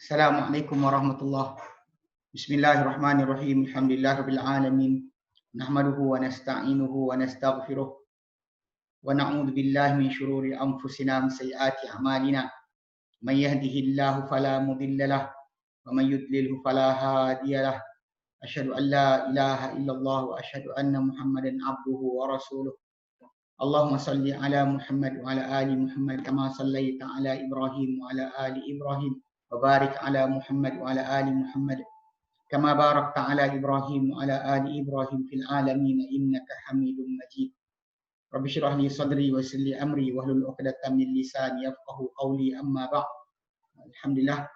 Assalamualaikum warahmatullahi. Bismillahirrahmanirrahim. Alhamdulillahirabbil alamin. Nahmaduhu wa nasta'inuhu wa nastaghfiruh. Wa na'udzu billahi min syururi anfusina wa min sayyiati a'malina. May yahdihillahu fala mudilla lahu wa may yudlilhu fala hadiya lahu. Asyhadu an la ilaha illallah wa asyhadu anna Muhammadan abduhu wa rasuluh. Allahumma salli ala Muhammad wa ala ali Muhammad kama sallaita ala Ibrahim wa ala ali Ibrahim. وبارك على محمد وعلى آل محمد كما باركت على إبراهيم وعلى آل إبراهيم في العالمين إنك حميد مجيد. رب اشرح لي صدري ويسر لي أمري واحلل عقدة من لساني يفقهوا قولي أما بعد. Alhamdulillah,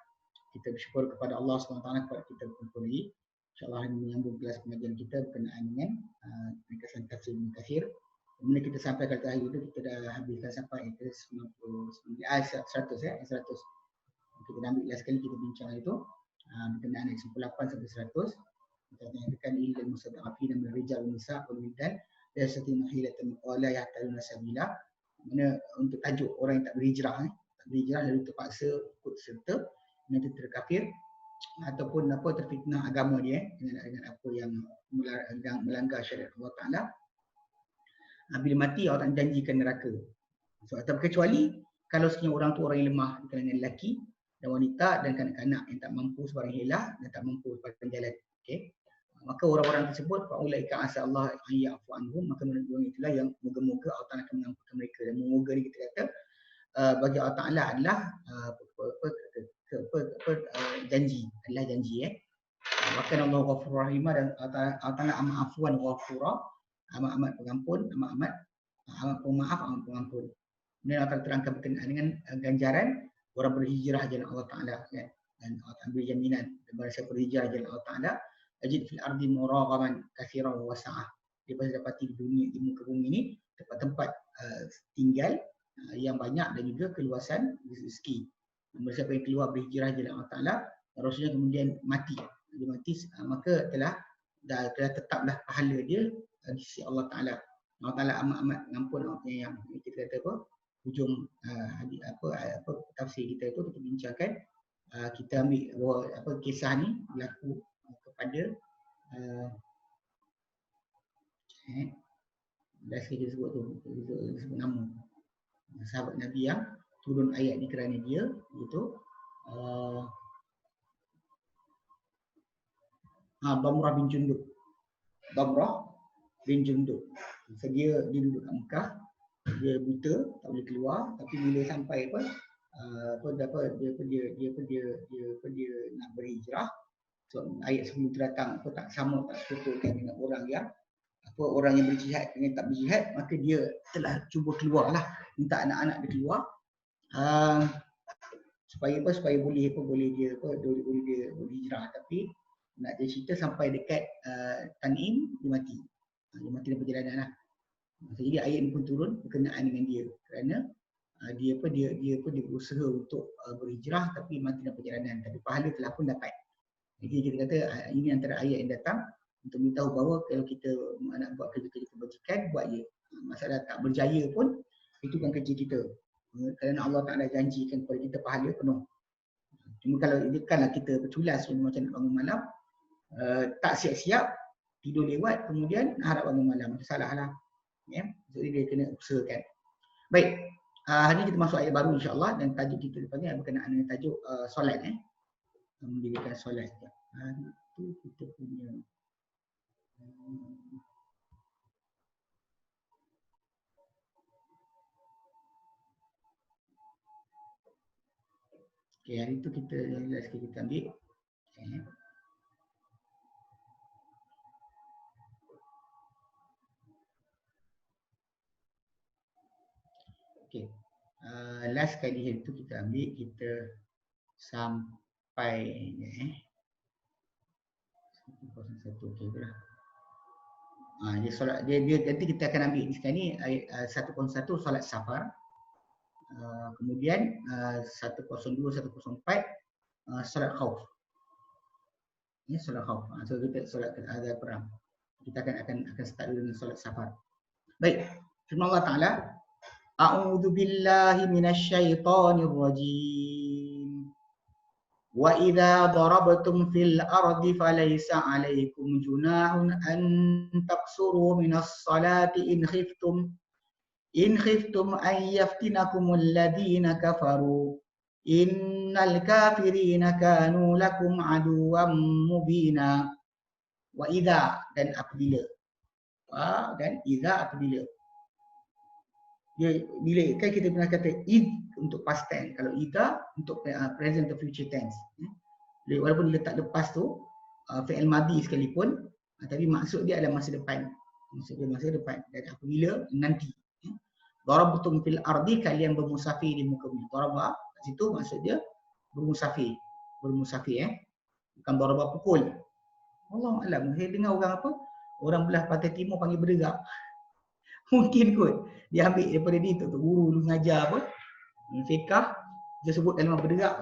kita bersyukur kepada Allah SWT kepada kita berkumpul ini. InsyaAllah ini menyambung kelas pengajian kita berkenaan dengan ringkasan tafsir Ibn Katsir. Bila kita sampai ke akhir itu, kita dah habiskan sampai ke 100 ya, 100. Kita ambil last kali kita bincang itu berkenaan ayat 98 sampai 100. Kita nyatakan ilal mustad'afina min rijal wa nisa' wal wildan la yastati'una hilatan wa la yahtaduna sabila. Mana untuk tajuk orang yang tak berhijrah tak berhijrah lalu terpaksa ikut serta dengan tentera kafir ataupun terfitnah agama dia dengan apa yang melanggar syariat Allah Taala. Bila mati Allah tak janjikan neraka. So, atau kecuali kalau sekiranya orang tu orang yang lemah di kalangan lelaki dan wanita dan kanak-kanak yang tak mampu sebarang hilah dan tak mampu sebarang jalan. Okey. Maka orang-orang tersebut faulaika asa Allah ya'fu anhum, maka orang itulah yang moga-moga Allah Taala akan mengampunkan mereka. Dan moga ni kita kata bagi Allah Taala adalah janji, adalah janji Maka Allah Ghafurur Rahim dan Allah Taala amat afwan ghafura, amat pengampun, amat pemaaf, amat pengampun. Kemudian Allah Taala terangkan berkenaan dengan ganjaran orang berhijrah jalan Allah Taala kan, dan Allah Taala beri jaminan kepada siapa berhijrah jalan Allah Taala ajid fil ardi muraghaman katsiran wa wasa'ah. Dia pasti dapati di dunia, di muka bumi ini tempat-tempat tinggal yang banyak dan juga keluasan rezeki. Namun siapa yang keluar berhijrah jalan Allah Taala, Rasulnya kemudian mati. Dia mati maka telah tetaplah pahala dia di sisi Allah Taala. Allah Taala amat ngampun, yang kita kata apa? Hujung tafsir kita itu kita bincangkan, kita ambil kisah ni berlaku kepada dah kita sebut nama sahabat Nabi yang turun ayat ni kerana dia iaitu Damrah bin Jundub. Damrah bin Jundub. So, dia duduk kat Mekah. Dia buta, tak boleh keluar, tapi bila sampai dia nak berhijrah, so ayat sebelum tu datang tak sama, tak sesuaikan dengan orang yang berjihad dengan tak berjihad, maka dia telah cuba keluarlah, minta anak-anak dia keluar supaya boleh dia berhijrah. Tapi nak dia cerita sampai dekat Tanim, dia mati dalam perjalanan lah. Jadi ayat ini pun turun berkenaan dengan dia kerana dia berusaha untuk berhijrah tapi mati dalam perjalanan, tapi pahala telah pun dapat. Jadi kita kata ini antara ayat yang datang untuk memberitahu bahawa kalau kita nak buat kerja-kerja kebajikan, buat je. Masalah tak berjaya pun itu kan kerja kita. Kerana Allah Taala janjikan kepada kita pahala penuh. Cuma kalau bukanlah kita berculas macam nak bangun malam, tak siap-siap, tidur lewat, kemudian harap bangun malam, itu salah lah. Jadi dia kena usahakan. Baik, hari ini kita masuk ayat baru insya-Allah, dan tajuk kita lepas ni berkenaan dengan tajuk solat mendirikan solat. Itu kita punya okey, hari itu kita ambil okey. Last kali itu kita ambil, kita sampai 101. Okey lah. Dia solat dia nanti kita akan ambil sekarang ni ayat 101 solat safar. Kemudian 102 104 solat khauf. Ini solat khauf. So kita solat azan perang. Kita akan start dulu dengan solat safar. Baik. Firman Allah Taala, A'udzu billahi minasyaitonir rajim. Wa idza darabtum fil ardi falaysa 'alaikum junahun an taqsuru minas salati in khiftum an yaftinakumul ladina kafaru innal kafirina kanu lakum aduwwan mubina. Wa idza, dan apabila. Dan idza, apabila. Bila kan kita pernah kata id untuk past tense, kalau idza untuk present atau future tense. Walaupun diletak lepas tu fi'il madhi sekalipun, tapi maksud dia adalah masa depan. Maksud dia masa depan. Dan apabila, nanti. Darabtum fil ardi, kalian bermusafir di muka bumi. Daraba kat situ maksud dia bermusafir. Bukan daraba pukul. Allah alam, saya dengar orang apa? Orang belah pantai timur panggil berdegak. Mungkin kot dia ambil daripada dia tu guru dulu mengajar apa? Fiqh, dia sebut kalimah berdegak.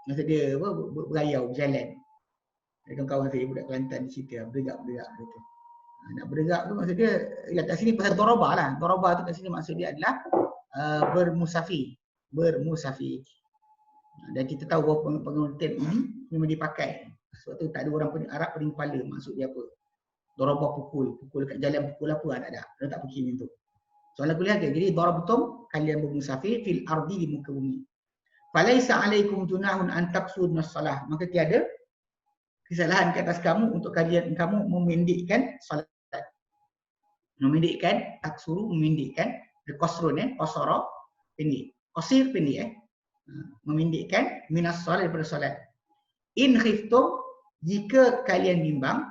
Maksud dia apa? Berayau, berjalan. Kawan-kawan saya budak Kelantan cerita berdegak gitu. Nak berdegak tu maksud dia kat sini pasal daraba lah. Daraba tu kat sini maksud dia adalah bermusafir. Dan kita tahu bahawa pengertian ini memang dipakai. Sebab tu tak ada orang Arab pening kepala maksud dia apa. Daraba pukul kat jalan pukul apa tak ada. Dia tak fikir macam tu. Soalan kuliah dia. Jadi darabtum, kalian bermusafir fil ardi, di muka bumi. Falaisa alaikum junahun an taqsud as-salah. Maka tiada kesalahan ke atas kamu untuk kamu memendekkan solat. Memendekkan, taksuru memendekkan, qasrun qasara pendek. Qasir pendek memendekkan minas solat, daripada solat. In khiftum, jika kalian bimbang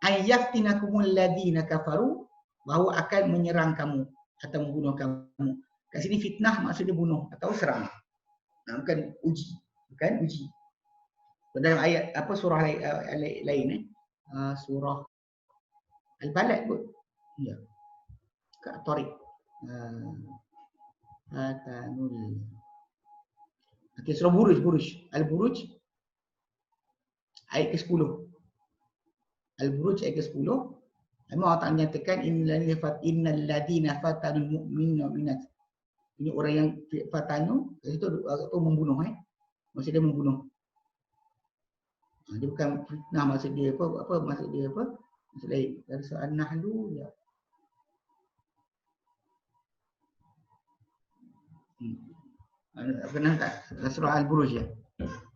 ayyaftinakumul ladina kafaru, bahawa akan menyerang kamu atau membunuh kamu. Kat sini fitnah maksudnya bunuh atau serang. Bukan uji. Dalam ayat apa surah lain surah Al-Balad kot. Ya. Kat Tariq. Fatanul. Okey, surah Buruj. Al-Buruj ayat ke-10. Al-Buruj ayat ke-10. Allah Ta'ala menyatakan innal ladina fatanul mu'minina minat. Ini orang yang fatanu itu membunuh Maksud dia membunuh. Dia bukan fitnah, maksud dia apa maksud dia apa? Maksud lain. Dari surah An-Nahl ya. Pernah tak surah Al-Buruj ya?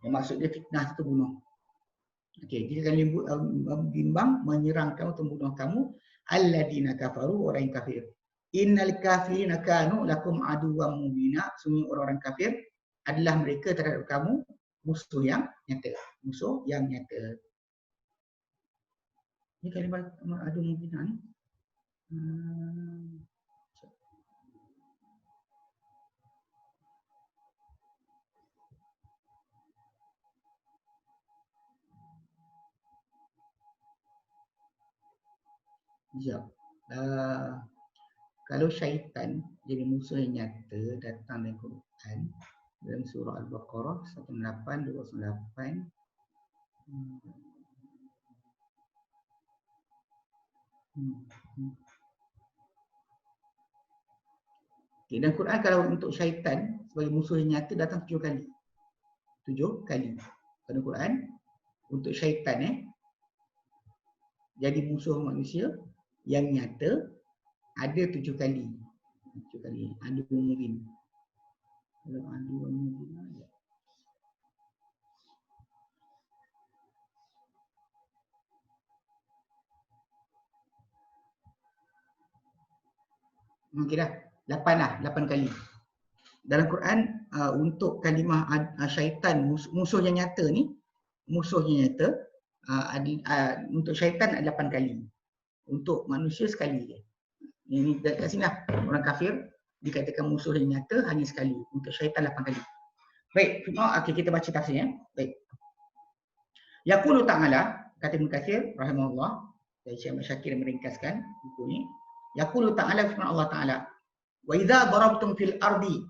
Yang maksud dia fitnah itu bunuh. Okey, jika kalian bimbang menyerang kamu atau membunuh kamu, alladina kafaru, orang yang kafir. Innal kafirina kanu lakum aduwwan mubina. Semua orang-orang kafir adalah mereka terhadap kamu musuh yang nyata. Ini kalimah adu mubina ni. Sekejap. Kalau syaitan jadi musuh yang nyata datang dalam Quran dalam surah Al-Baqarah 18208. Okay, dalam Quran kalau untuk syaitan sebagai musuh yang nyata datang 7 kali. 7 kali. Dalam Quran untuk syaitan jadi musuh manusia yang nyata ada 7 kali. 7 kali. Adu mungkin. Kalau adu mungkin ada. Mungkin dah 8 kali. Dalam Quran untuk kalimah syaitan musuh yang nyata ni, untuk syaitan ada 8 kali. Untuk manusia sekali je. Ini kat sini lah. Orang kafir dikatakan musuh yang nyata hanya sekali. Untuk syaitan 8 kali. Baik, okay, kita baca tafsirnya. Baik. Yaqulu ta'ala, kata Ibn Katsir rahimahullah, dari Syekh Syakir meringkaskan buku ni. Yaqulu ta'ala, firman Allah Ta'ala, wa idza darabtum fil ardi,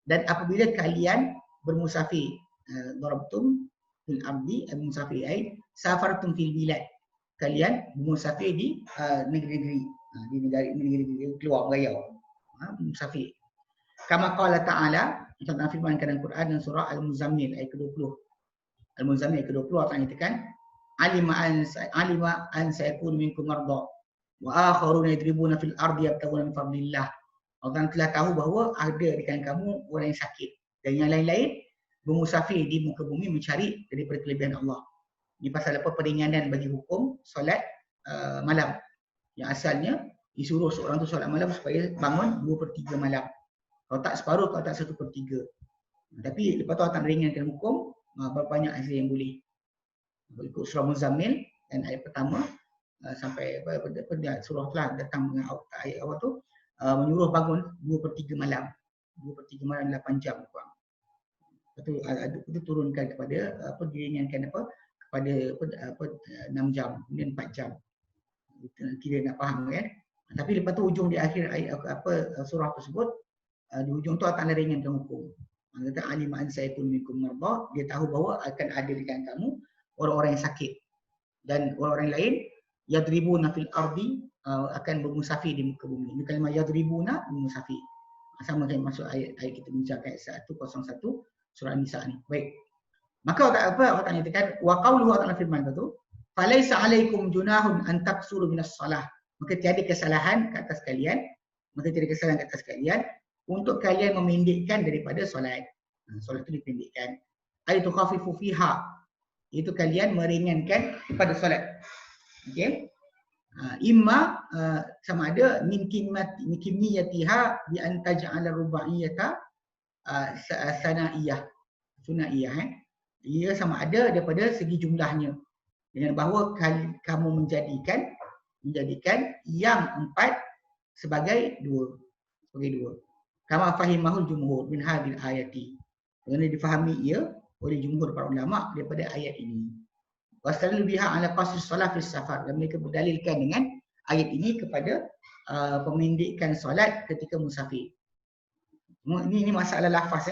dan apabila kalian bermusafir, darabtum fil ardi, musafir ai safartum fil bilad, kalian bermusafir di negeri-negeri, di negeri-negeri keluar berayau, musafir. Kama qala ta'ala, Allah firmankan dalam Quran dan surah Al-Muzammil ayat ke-20. Al-Muzammil ayat ke-20 Allah nyatakan alima an sayakun minkum marda wa akharuna yadribuna fil ardi yabtaguna min fadlillah. Allah telah tahu bahawa ada di kalangan kamu orang yang sakit dan yang lain-lain bermusafir di muka bumi mencari daripada kelebihan Allah. Ini pasal apa? Peringanan bagi hukum solat malam. Yang asalnya disuruh seorang tu solat malam supaya bangun 2/3 malam. Kalau tak separuh, kalau tak 1/3. Tapi lepas tu Allah tak meringankan hukum, berapa banyak hasil yang boleh. Ikut surah Muzammil dan ayat pertama sampai surah telah datang dengan ayat awal tu menyuruh bangun 2/3 malam. 2/3 malam 8 jam kurang. Itu turunkan kepada diringankan kepada 6 jam, kemudian 4 jam. Kita nak faham kan? Tapi lepas tu ujung di akhir ayat surah tersebut, di ujung tu akan ringankan hukum. Kata alim an sayakun minkum marda, dia tahu bahawa akan ada di kalangan kamu orang-orang yang sakit dan orang-orang lain yadribuna fil ardi, akan bermusafir di muka bumi. Ini kalimah yadribuna bermusafir. Sama dengan masuk ayat kita bincang ayat 101 surah An-Nisa ni. Baik. Maka Allah nyatakan wa qauluhu ta'ala firman tu, falaisa alaikum junahun an taqsuru minas salah. Maka tiada kesalahan ke atas kalian, untuk kalian memendekkan daripada solat. Solat itu dipendekkan. Ay tukhafifu fiha. Itu kalian meringankan pada solat. Okey. Imma sama ada min kimiyatiha bi an taj'ala rubaiyata sunaiyah. Ia sama ada daripada segi jumlahnya. Dengan bahawa kamu menjadikan yang 4 sebagai 2. Kama fahimahul jumhur min hadil ayati. Kerana difahami ia oleh jumhur para ulama daripada ayat ini. Wasdalil biha ala qasr solat fi safar. Dan mereka berdalilkan dengan ayat ini kepada pemendekan solat ketika musafir. Ini masalah lafaz.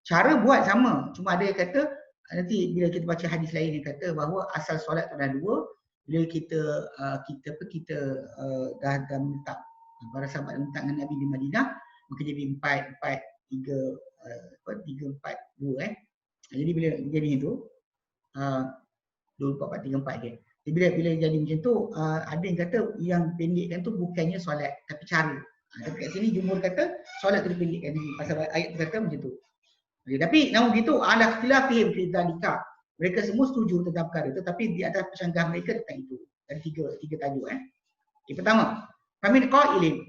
Cara buat sama. Cuma ada yang kata, nanti bila kita baca hadis lain yang kata bahawa asal solat tu ada 2. Bila kita dah menetap, para sahabat menetap dengan Nabi di Madinah, maka jadi 4, 3, 4, 2. Jadi bila jadi itu 2, 4, 3, 4 kan. Jadi bila jadi macam tu, ada yang kata yang pendekkan tu bukannya solat tapi cara. Tapi kat sini jumhur kata solat tu dipendekkan pasal ayat tu kata macam tu. Okay, tapi namun begitu ala khilafihim fi dzalika. Mereka semua setuju tentang perkara itu, tapi di atas persanggahan mereka tentang itu. Ada tiga tajuk. Okay, pertama, famin qailin.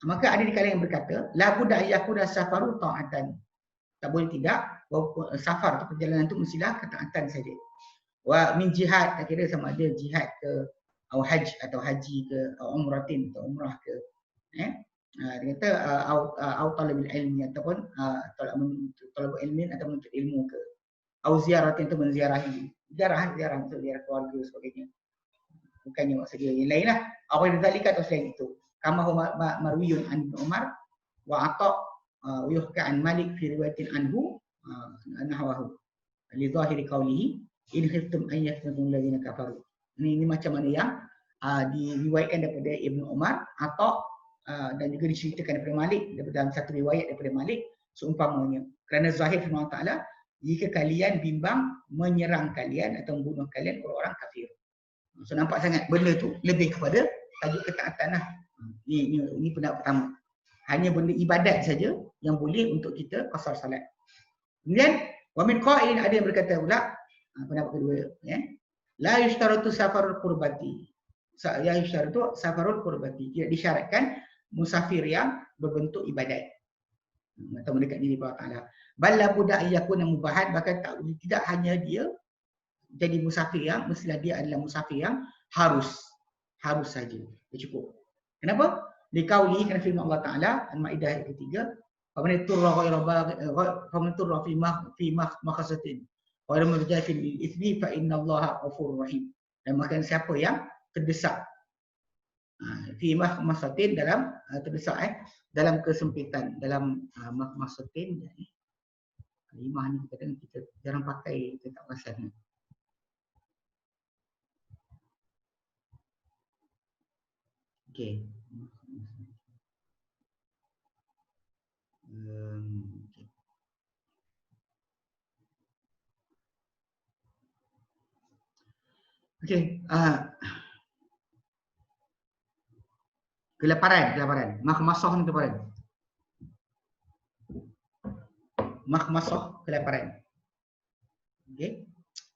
Maka ada di kalangan yang berkata, la budda yakuna safaru ta'atan. Tak boleh tidak, bahawa safar atau perjalanan itu mestilah ketaatan saja. Wa min jihad, tak kira sama ada jihad ke atau haji ke umratin atau umrah ke. Dia kata au talabil ilmi ataupun talab ilmi atau menuntut ilmu ke. Au ziaratin atau menziarahi. Ziarah untuk ziarah keluarga sebagainya. Bukannya maksudnya yang lain lah. Apa yang dizalika atau selain itu. Kama marwiyun an Umar wa ata yuhka an Malik fi riwayatin anhu nahwahu. Li zahiri qawlihi in khiftum an yaftanu alladhina kafaru. Ini macam mana yang diriwayatkan daripada Ibnu Umar atau dan juga diceritakan daripada Malik dalam satu riwayat daripada Malik seumpamanya. Kerana zahir firman Allah, jika kalian bimbang menyerang kalian atau membunuh kalian orang-orang kafir. So nampak sangat benda tu lebih kepada tajuk ketaatan lah. Ini pendapat pertama. Hanya benda ibadat saja yang boleh untuk kita qasar salat. Kemudian wa min qailin, ada yang berkata pula pendapat kedua, la yushtaratu safarul qurbati. Ya yushtaratu safarul qurbati. Tidak disyaratkan musafir yang berbentuk ibadat atau mendekat diri Allah Taala. Balla budda yakuna mubahan, bahkan tidak hanya dia jadi musafir yang mestilah dia adalah musafir yang harus saja. Dia cukup. Kenapa? Liqauli, kerana firman Allah Taala Al-Maidah ayat ketiga, faman turra fi makhasatin wa lam yurjafil bil ithmi fa innallaha ghafurur rahim. Dan makan siapa yang terdesak fi makhasatin dalam terdesak dalam kesempitan, dalam makhasatin. Kalimah ni kita jarang pakai, kita tak perasan. Okey. Okey, kelaparan. Makhmasah ni kelaparan. Makhmasah kelaparan. Okey.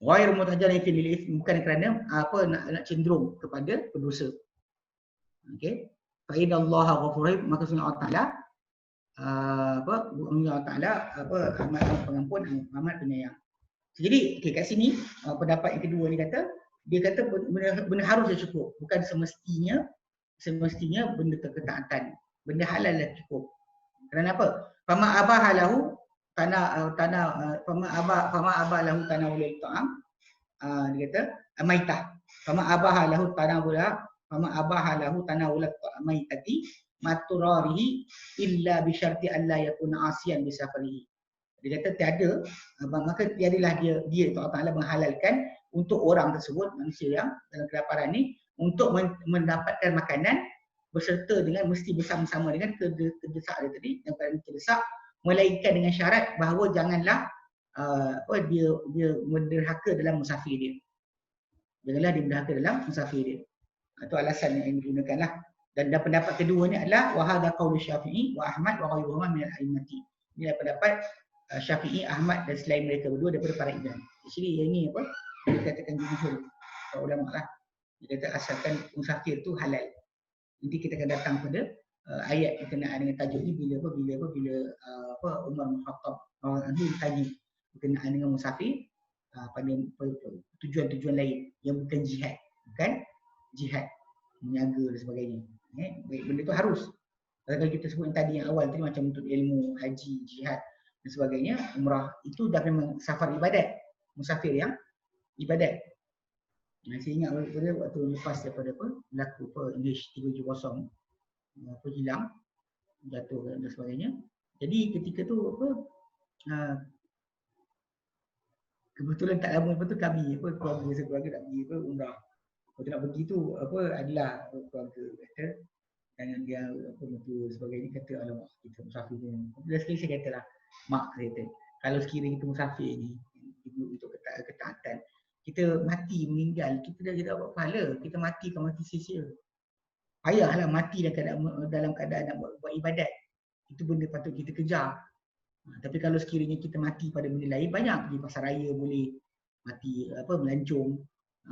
Ghair mutajarrin fil ithmi, bukan kerana nak cenderung kepada berdosa. Okey. Fa inna Allaha ghafurur rahim, maka sesungguhnya Allah Taala Allah Taala amat pengampun, amat penyayang. Jadi kat sini pendapat yang kedua ni dia kata benda harus dah cukup, bukan semestinya benda ketaatan, benda halal dah cukup. Kerana apa? Fama abahalahu fama abahalahu tanawul ta'am, dia kata maitah. Fama abahalahu tanawul maitati maturarihi illa bi syarti alla yakuna asiyan bi safarihi. Dia kata maka tiadalah dia itu Allah Taala menghalalkan untuk orang tersebut, manusia yang dalam kelaparan ni, untuk mendapatkan makanan berserta dengan mesti bersama-sama dengan terdesak dia tadi, yang paling terdesak, melainkan dengan syarat bahawa janganlah dia menderhaka dalam musafir dia. Janganlah dia menderhaka dalam musafir dia. Itu alasan yang digunakanlah. Dan pendapat kedua ni adalah wa hadza qaul Syafi'i wa Ahmad wa ghairuhuma min al-a'immati. Ini adalah pendapat Syafi'i, Ahmad dan selain mereka berdua daripada para imam. Di sini yang ini dia katakan jumhur ulama lah. Dia kata asalkan musafir tu halal. Nanti kita akan datang pada ayat berkenaan dengan tajuk ni bila Umar bin Khattab anhu tanya berkenaan dengan musafir pada tujuan-tujuan lain yang bukan jihad, menjaga dan sebagainya. Baik, benda tu harus. Kalau kita sebut tadi yang awal tadi macam untuk ilmu, haji, jihad dan sebagainya, umrah itu dah memang safar ibadat, musafir yang ibadat. Saya ingat waktu lepas daripada berlaku English 370 hilang, jatuh dan sebagainya. Jadi ketika tu kebetulan tak lama lepas tu kami keluarga nak pergi umrah. Kalau nak pergi tu adalah keluarga kata jangan dia betul sebagainya, kata alamak kita musafir ni. Bila sekali saya katalah mak kata kalau sekiranya kita musafir ni untuk ketaatan, kita mati meninggal, kita dah dapat pahala, kita mati sia-sia. Payahlah mati dalam keadaan nak buat ibadat. Itu benda patut kita kejar. Tapi kalau sekiranya kita mati pada benda lain, banyak pergi pasar raya boleh, mati melancong,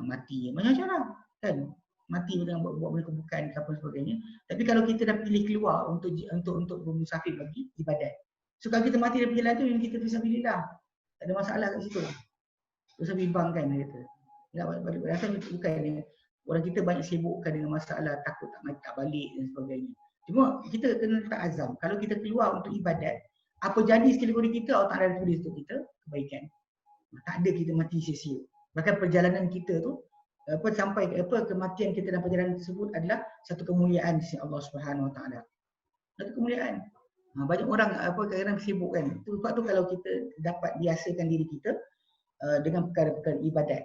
mati macam-macam lah kan, mati dengan buat benda kebukan apa sebagainya. Tapi kalau kita dah pilih keluar untuk bermusafir bagi ibadat, so kalau kita mati dalam jalan tu, yang kita fisabilillah, tak ada masalah kat situ. Terus bimbangkan dia kata. Rasa bukan orang kita banyak sibukkan dengan masalah takut tak balik dan sebagainya. Cuma kita kena letak azam. Kalau kita keluar untuk ibadat, apa jadi sekali pada kita, Allah Ta'ala tulis untuk kita kebaikan. Tak ada kita mati sia-sia. Bahkan perjalanan kita tu sampai kematian kita dalam perjalanan tersebut adalah satu kemuliaan di sisi Allah Subhanahu Wa Ta'ala. Satu kemuliaan. Banyak orang kadang-kadang sibuk kan. Sebab tu kalau kita dapat biasakan diri kita dengan perkara-perkara ibadat,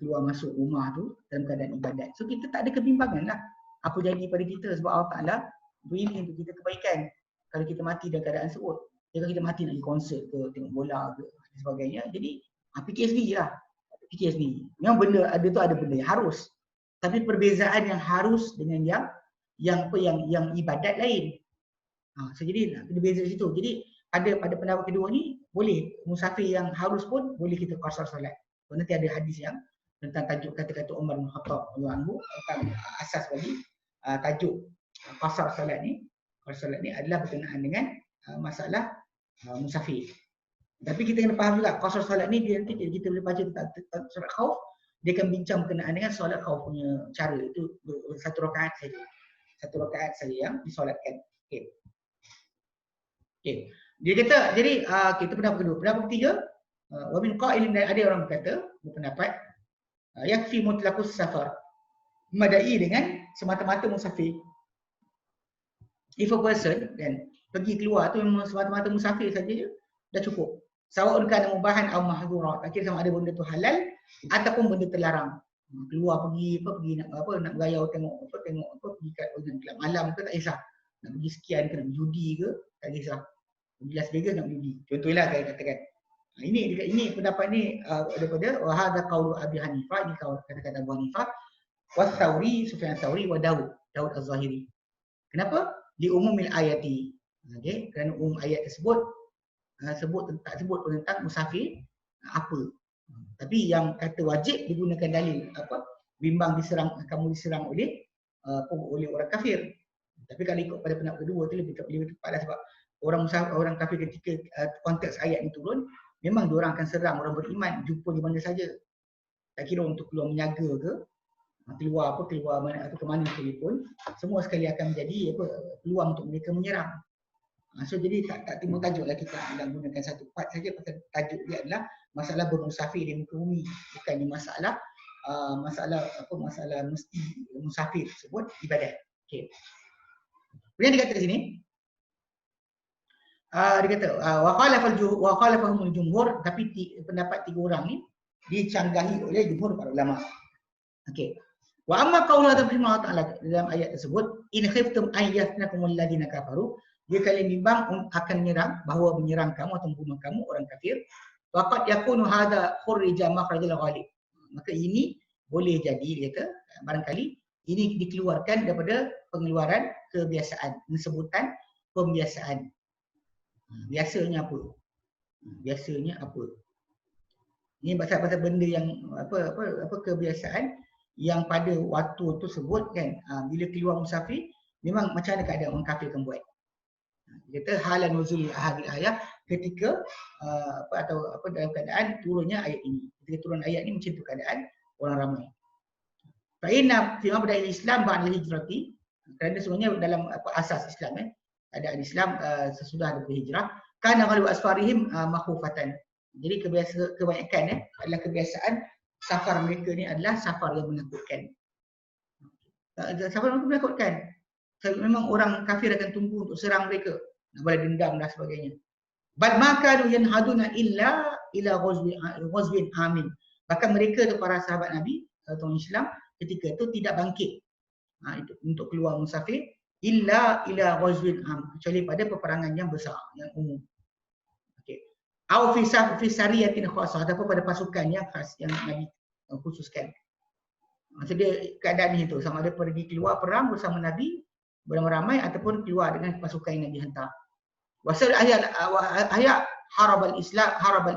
keluar masuk rumah tu dalam keadaan ibadat, so kita tak ada kebimbangan lah apa jadi pada kita, sebab Allah Ta'ala beri untuk kita kebaikan kalau kita mati dalam keadaan tersebut. Kalau kita mati nak pergi konsert ke, tengok bola ke dan sebagainya, jadi fikir sendiri lah. Fikir sendiri. Memang benda ada tu, ada benda yang harus, tapi perbezaan yang harus dengan yang ibadat lain. So jadi kena beza di situ. Jadi pada pendapat kedua ni, boleh musafir yang harus pun boleh kita qasar solat. Nanti ada hadis yang tentang tajuk kata-kata Umar bin Khattab radhiyallahu anhu, asas bagi tajuk qasar solat ni. Qasar solat ni adalah berkenaan dengan masalah musafir. Tapi kita kena faham juga qasar solat ni, dia nanti kita boleh baca tentang solat khauf, dia akan bincang berkenaan dengan solat khauf punya cara. Itu satu rakaat saja yang disolatkan. Okey. Dia kata, jadi kita pendapat kedua. Pendapat ketiga, wa min qailin, ada orang berkata, berpendapat yakfi mutlaqus safar, madai dengan semata-mata musafir. If a person pergi keluar tu memang semata-mata musafir saja dah cukup. Sawa'un kana mubahan aw mahdhura, tak kira sama ada benda tu halal ataupun benda terlarang. Keluar pergi nak bergayau tengok pergi kat kelab malam ke tak kisah. Nak pergi sekian ke, nak judi ke tak kisah. Pergi Las Vegas nak judi. Contohlah saya katakan. Ini pendapat ni daripada wahada qaulu Abi Hanifah, ini kata-kata Abu Hanifah, was-Tsauri, Sufyan Tsauri, wa Daud Az-Zahiri. Kenapa? Di umumil ayati. Okey, kerana umum ayat tersebut tak sebut tentang musafir apa. Tapi yang kata wajib digunakan dalil apa? Bimbang kamu diserang oleh orang kafir. Tapi kalau ikut pada pendapat kedua tu lebih tepatlah, sebab orang kafir ketika konteks ayat ini turun, memang diorang akan serang orang beriman jumpa di mana saja. Tak kira untuk keluar menjaga ke, keluar mana atau ke mana pun, semua sekali akan menjadi peluang untuk mereka menyerang. So jadi tak timbul tajuklah kita dalam gunakan satu part saja, pasal tajuk dia adalah masalah bermusafir di muka bumi, bukannya masalah mesti musafir tersebut ibadat. Okey. Kemudian dia kata di sini, dia kata wa khalafahumul jumhur, tapi pendapat tiga orang ni dicanggahi oleh jumhur para ulama. Okey. Wa amma qaulu Allah Ta'ala dalam ayat tersebut, in khiftum an yaftinakumul ladina kafaru, dia kalian bimbang akan menyerang kamu atau membunuh kamu orang kafir, faqad yakunu hadha khurrija makhrajal ghalib. Maka ini boleh jadi, dia kata barangkali ini dikeluarkan daripada pengeluaran kebiasaan, sebutan pembiasaan. Biasanya apa? Ini pasal benda yang apa kebiasaan yang pada waktu tersebut kan, bila keluar musafir memang macam mana keadaan orang kafir akan buat. Dia kata halan nuzul hadil ayat, ketika dalam keadaan turunnya ayat ini. Ketika turun ayat ini macam tu keadaan orang ramai. Fa inna fi mabda'il Islam ba'da hijrati, kerana sebenarnya dalam asas Islam keadaan Islam sesudah ada berhijrah, kana ghalu asfarihim makhufatan. Jadi kebanyakan adalah kebiasaan safar mereka ni adalah safar yang menakutkan. Safar yang menakutkan. Memang orang kafir akan tunggu untuk serang mereka, nak balas dendam dan sebagainya. Bal makanu yanhaduna illa ghazwin amin. Bahkan mereka tu para sahabat Nabi atau Islam ketika itu tidak bangkit untuk keluar musafir illa ghazwin am, kecuali pada peperangan yang besar, yang umum. Okey. Au fi sariyatin khassah, ataupun pada pasukan yang khas yang Nabi khususkan. Maksudnya keadaan ni tu, sama ada pergi keluar perang bersama Nabi beramai-ramai ataupun keluar dengan pasukan yang Nabi hantar. Wasal ayat harabal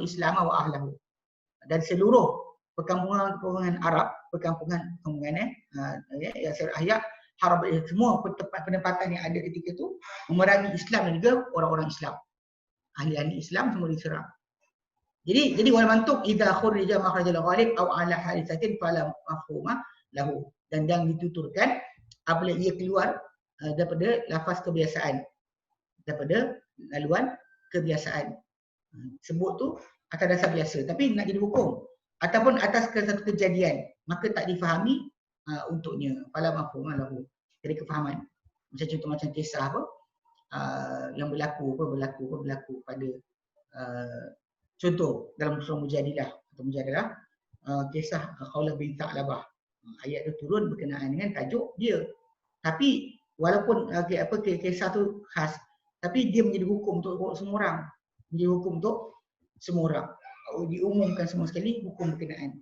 Islam wa ahlahu. Dan seluruh perkampungan Arab, perkampungan ayat harabal, semua penempatan yang ada ketika itu memerangi Islam dan juga orang-orang Islam. Ahli-ahli Islam semua diserang. Jadi wal mantuq idza khurija makhrajal ghalib aw ala halisatin fala mafhuma lahu. Dan yang dituturkan apabila ia keluar daripada lafaz kebiasaan, daripada laluan kebiasaan. Sebut tu atas dasar biasa, tapi nak jadi hukum ataupun atas satu kejadian, maka tak difahami untuknya. Fala mafhuma lahu. Jadi kefahaman. Macam kisah yang berlaku pada contoh dalam surah Mujadilah, kisah Khawlah bin Tha'labah. Ayat itu turun berkenaan dengan tajuk dia. Tapi walaupun kisah tu khas, tapi dia menjadi hukum untuk semua orang. Menjadi hukum untuk semua orang. Diumumkan semua sekali hukum berkenaan.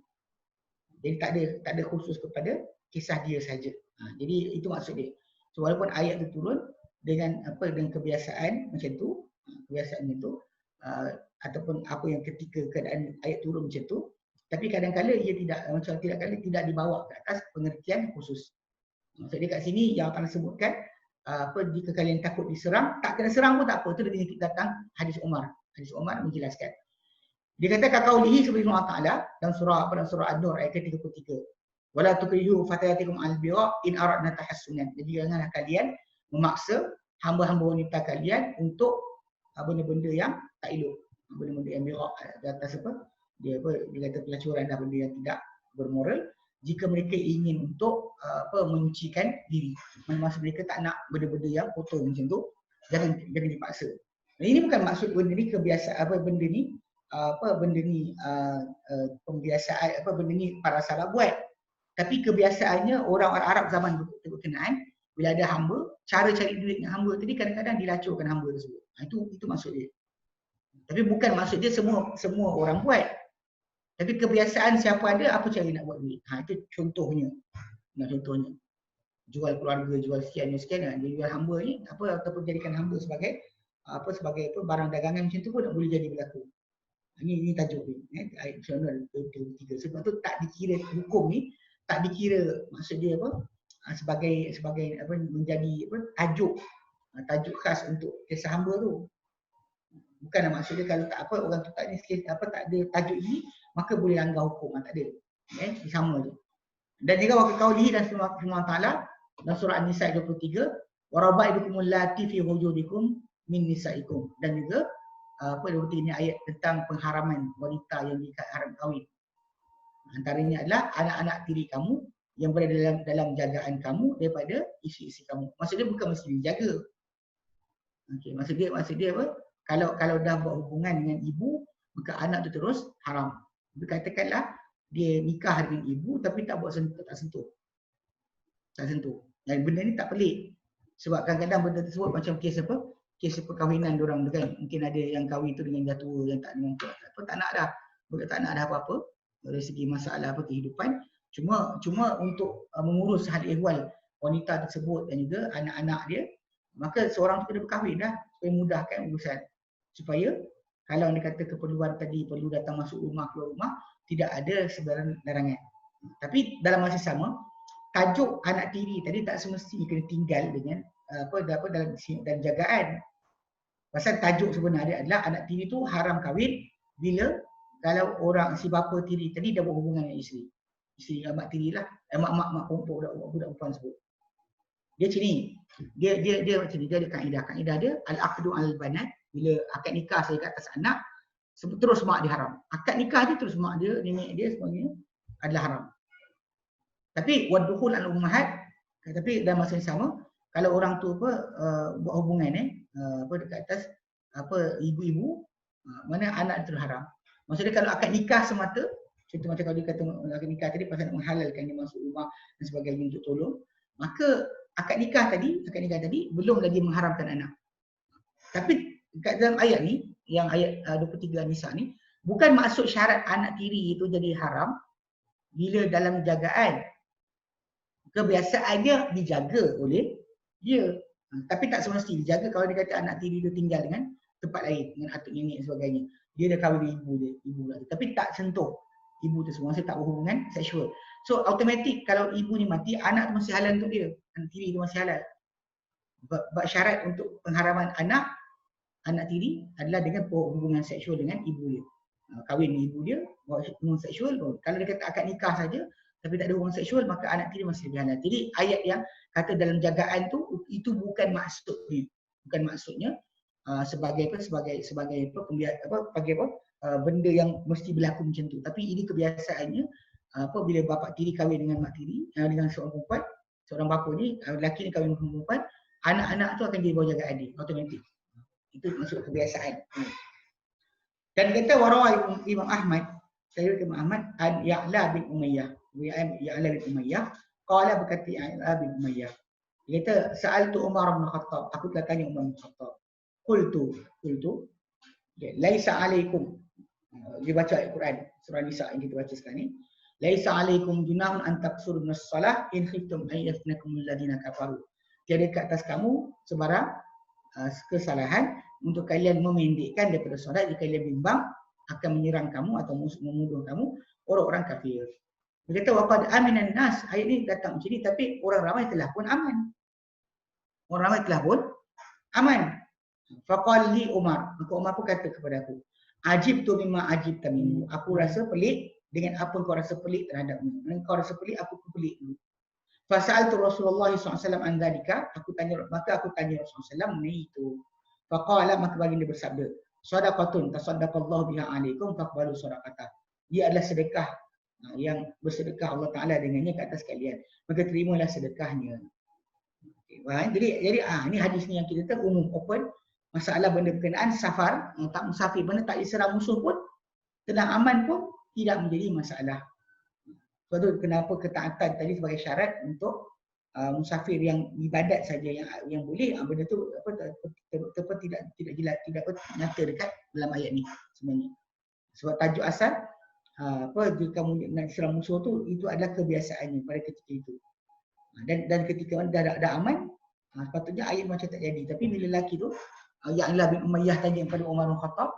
Jadi tak ada khusus kepada kisah dia saja. Jadi itu maksud dia. So walaupun ayat itu turun dengan kebiasaan macam tu, kebiasaan itu ataupun apa yang ketika keadaan ayat turun macam tu, tapi kadang-kadang ia tidak dibawa ke atas pengertian khusus. Maksudnya kat sini yang akan disebutkan jika kalian takut diserang, tak kena serang pun tak apa. Itu dia datang hadis Umar. Hadis Umar menjelaskan. Dia kata kaqaulihi subhanahu wa ta'ala dalam surah An-Nur ayat ke-33. Wala tukrihu fatayatikum al-bira in aradna tahassunan. Jadi janganlah kalian memaksa hamba-hamba wanita kalian untuk benda-benda yang tak elok. Benda-benda yang bira di atas dia kata pelacuran dan benda yang tidak bermoral, jika mereka ingin untuk menyucikan diri. Masa mereka tak nak benda-benda yang kotor macam tu, jangan dipaksa. Ini bukan maksud benda ni kebiasaan pembiasaan benda ni para sahabat buat. Tapi kebiasaannya orang Arab zaman berkenaan, bila ada hamba, cara cari duit dengan hamba tadi kadang-kadang dilacurkan hamba tersebut. Itu maksud dia. Tapi bukan maksud dia semua orang buat. Tapi kebiasaan siapa ada, apa cara nak buat duit. Itu contohnya. Contohnya. Jual keluarga, jual sekian, dia jual hamba ni, ataupun jadikan hamba sebagai barang dagangan macam tu pun boleh jadi berlaku. Ini tajuk ni. Ayat 23. Sebab tu tak dikira hukum ni, tak dikira maksud dia sebagai menjadi tajuk khas untuk kisah hamba tu. Bukan maksud dia kalau tak orang tu tak ada tajuk ini, maka boleh langgar hukum. Tak ada. Sama je. Dan juga wakil kaulihi dan firman Ta'ala dalam surah An-Nisa 23, warabaibukumul lati fi hujudikum min nisaikum. Dan juga 23 ini ayat tentang pengharaman wanita yang haram kahwin. Antaranya adalah anak-anak tiri kamu yang berada dalam jagaan kamu daripada isteri-isteri kamu. Maksudnya bukan mesti dijaga. Okey, maksud dia apa? Kalau dah buat hubungan dengan ibu, maka anak tu terus haram. Katakanlah dia nikah dengan ibu tapi tak buat sentuh. Dan benda ni tak pelik. Sebab kadang-kadang benda tersebut macam kes perkahwinan diorang tu kan. Mungkin ada yang kahwin tu dengan dah tua, yang tak dengan tak nak dah. Bukan tak nak dah apa-apa dari segi masalah kehidupan. Cuma untuk mengurus hal ehwal wanita tersebut dan juga anak-anak dia, maka seorang tu kena berkahwin dah supaya mudahkan urusan. Supaya kalau dia kata keperluan tadi perlu datang masuk rumah, keluar rumah, tidak ada sebarang larangan. Tapi dalam masa sama, tajuk anak tiri tadi tak semestinya kena tinggal dengan dalam jagaan. Pasal tajuk sebenarnya adalah anak tiri tu haram kahwin bila kalau orang si bapa tiri tadi dah berhubungan dengan isteri. Isteri mak tiri lah, mak budak perempuan sebut. Dia macam ni. Dia macam ni, dia ada kaedah dia al-aqdu al-banat, bila akad nikah saya kat atas anak, terus mak dia haram. Akad nikah dia terus mak dia, nenek dia semuanya adalah haram. Tapi waddukhul al-ummahat, tapi dalam masa yang sama, kalau orang tu buat hubungan dekat atas ibu-ibu, mana anak itu haram. Maksudnya kalau akad nikah semata, contoh macam kalau dia kata akad nikah tadi pasal nak menghalalkan dia masuk rumah dan sebagainya untuk tolong, maka akad nikah tadi belum lagi mengharamkan anak. Tapi kat dalam ayat ni, yang ayat 23 An-Nisa ni, bukan maksud syarat anak tiri itu jadi haram bila dalam jagaan. Kebiasaannya dijaga oleh dia. Tapi tak semestinya dijaga kalau dia kata anak tiri dia tinggal dengan tempat lain, dengan atuk nenek dan sebagainya. Dia dah kahwin dengan ibu dia. Tapi tak sentuh ibu tu semua, tak berhubungan seksual. So automatik kalau ibu ni mati, anak tu masih halal untuk dia. Anak tiri tu masih halal. Sebab syarat untuk pengharaman anak tiri adalah dengan hubungan seksual dengan ibu dia. Kahwin dengan ibu dia, hubungan seksual. Kalau dia kata akad nikah saja tapi tak ada hubungan seksual, maka anak tiri masih lebih halal. Jadi ayat yang kata dalam jagaan tu, itu bukan maksudnya. Bukan maksudnya sebagai benda yang mesti berlaku macam tu. Tapi ini kebiasaannya bila bapa tiri kahwin dengan mak tiri, dengan seorang perempuan, seorang bapa ni, lelaki ni kahwin dengan perempuan, anak-anak tu akan jadi bawah jagaan dia, automatik. Itu maksud kebiasaan. Dan kata warawai Imam Ahmad, saya Imam Ahmad, Ya'la bin Umayyah. Ya'la bin Umayyah, qala berkata Ya'la bin Umayyah. Dia kata, sa'altu Umar bin Khattab, aku telah tanya Umar bin Khattab. Qultu, laisa alaikum. Dia baca ayat Quran, surah Nisa yang kita baca sekarang ni. Laisa alaikum junahun an taqsuru minas salah in khiftum an yaftinakumul ladina kafaru. Tiada ke atas kamu sebarang kesalahan untuk kalian memendekkan daripada solat jika kalian bimbang akan menyerang kamu atau membunuh kamu orang-orang kafir. Dia kata waqad aminan nas, ayat ni datang macam ni, tapi orang ramai telah pun aman. Orang ramai telah pun aman. Faqala li Umar, maka Umar pun kata kepada aku, ajibtu mimma ajibta minhu. Aku rasa pelik dengan apa kau rasa pelik terhadapnya. Kau rasa pelik, aku pun pelik dulu. Fasa'altu Rasulullah SAW an dzalika, maka aku tanya Rasulullah SAW mengenai itu. Faqala, maka baginda bersabda, sadaqatun tasaddaqallahu biha alaikum faqbalu sadaqatah. Dia adalah sedekah yang bersedekah Allah Taala dengannya ke atas kalian, maka terimalah sedekahnya. Jadi ini hadis ni yang kita tahu umum, open. Masalah benda berkenaan safar, tak musafir, benda tak diserang musuh pun, tenang aman pun tidak menjadi masalah. Sebab tu kenapa ketaatan tadi sebagai syarat untuk musafir yang ibadat saja yang boleh, benda tu tidak jelas, tidak nyata dekat dalam ayat ni sebenarnya. Sebab tajuk asal jika kamu nak serang musuh tu, itu adalah kebiasaannya pada ketika itu. Dan ketika dah aman, sepatutnya ayat macam tak jadi. Tapi bila lelaki tu Ya'la bin Umayyah tanya kepada Umar bin Khattab,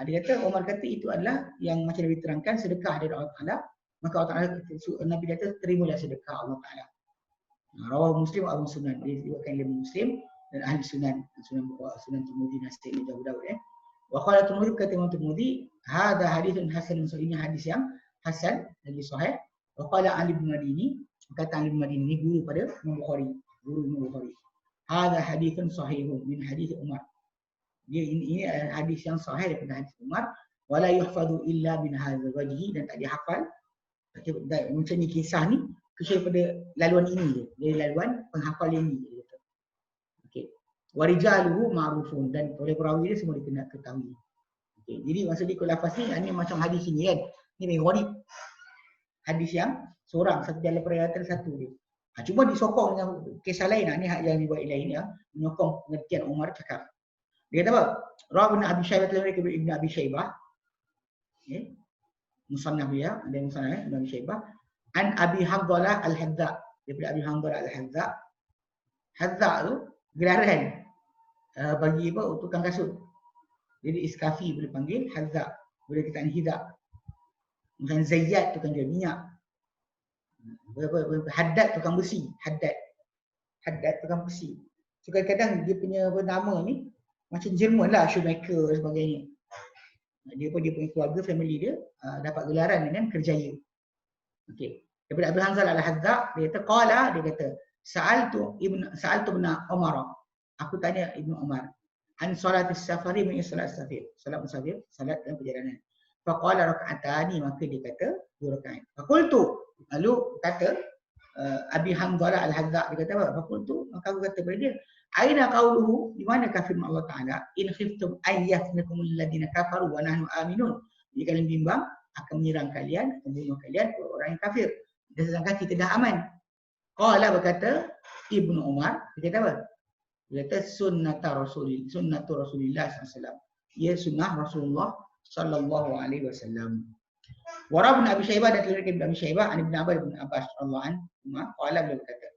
dia kata, Umar kata itu adalah yang macam Nabi terangkan, sedekah dari Allah Ta'ala. Maka Allah Ta'ala, Nabi kata, terimalah sedekah Allah Ta'ala. Rawah Muslim Abu Sunan, dia diriwayatkan oleh Muslim dan ahli Sunan Tirmidzi, Nasai, Abu Dawud. Wa qala Tirmidzi, kata Imam Tirmidzi, hadza haditsun hasan, ini hadis yang hasan lagi sahih. Wa qala Ali bin Madini, kata Ali bin Madini, guru pada Imam Bukhari, hadza haditsun sahihun min hadis Umar. Ini hadis yang sahih daripada hadis Umar. Wala yuhfadhu illa min hadzal wajhi, dan tak dihafal macam ni kisah ni kecuali pada laluan ini je, dari laluan penghafal ini je. Okey. Wa rijaluhu ma'rufun, dan oleh perawi dia semua dikenal ketahui. Okey. Jadi maksud dia lafaz ni macam hadis ini kan. Ni gharib. Hadis yang seorang satu dalam periwayatan satu dia. Cuma disokong dengan kisah lain. Ni yang dibuat lain ya, menyokong pengertian Umar cakap. Dia kata apa? Rawah bin Abi Syaibah, telah diriwayatkan Ibn Abi Syaibah. Okey. Musannaf dia, ada musannaf Ibn Abi Syaibah. An Abi Hamdalah Al-Hadza, daripada Abi Hamdalah Al-Hadza. Hadza tu gelaran bagi apa, tukang kasut. Jadi iskafi boleh panggil Hadza, boleh kita hidza. Macam Zayyad tukang jual minyak. Haddad tukang besi, Haddad tukang besi. So kadang-kadang dia punya nama ni macam Jerman lah, shoemaker dan sebagainya. Dia punya keluarga, family dia dapat gelaran dengan kerjaya. Okey. Daripada Abu Hanzal Al-Hadza, dia kata qala, dia kata sa'altu ibn Umar. Aku tanya Ibnu Umar an salatis safari, min salat safir, salat musafir, salat dalam perjalanan. Faqala raka'atani, maka dia kata 2 rakaat. Faqultu, lalu kata Abi Hamzah Al-Hadza, dia kata apa? Faqultu, maka aku kata kepada dia, aina qauluhu, di mana firman Allah Taala, in khiftum ayyafnakum alladhina kafaru wa nahnu aminun. Jika kalian bimbang akan menyerang kalian, membunuh kalian orang yang kafir, dan sedangkan kita dah aman. Qala, berkata Ibnu Umar, dia kata apa? Dia kata sunnatu Rasulillah SAW. Ya, sunnah Rasulullah sallallahu alaihi wasallam. Wa Ibn Abi Syaibah, dan diriwayatkan Ibn Abi Syaibah an Ibn Abbas radhiyallahu anhu, qala, beliau berkata,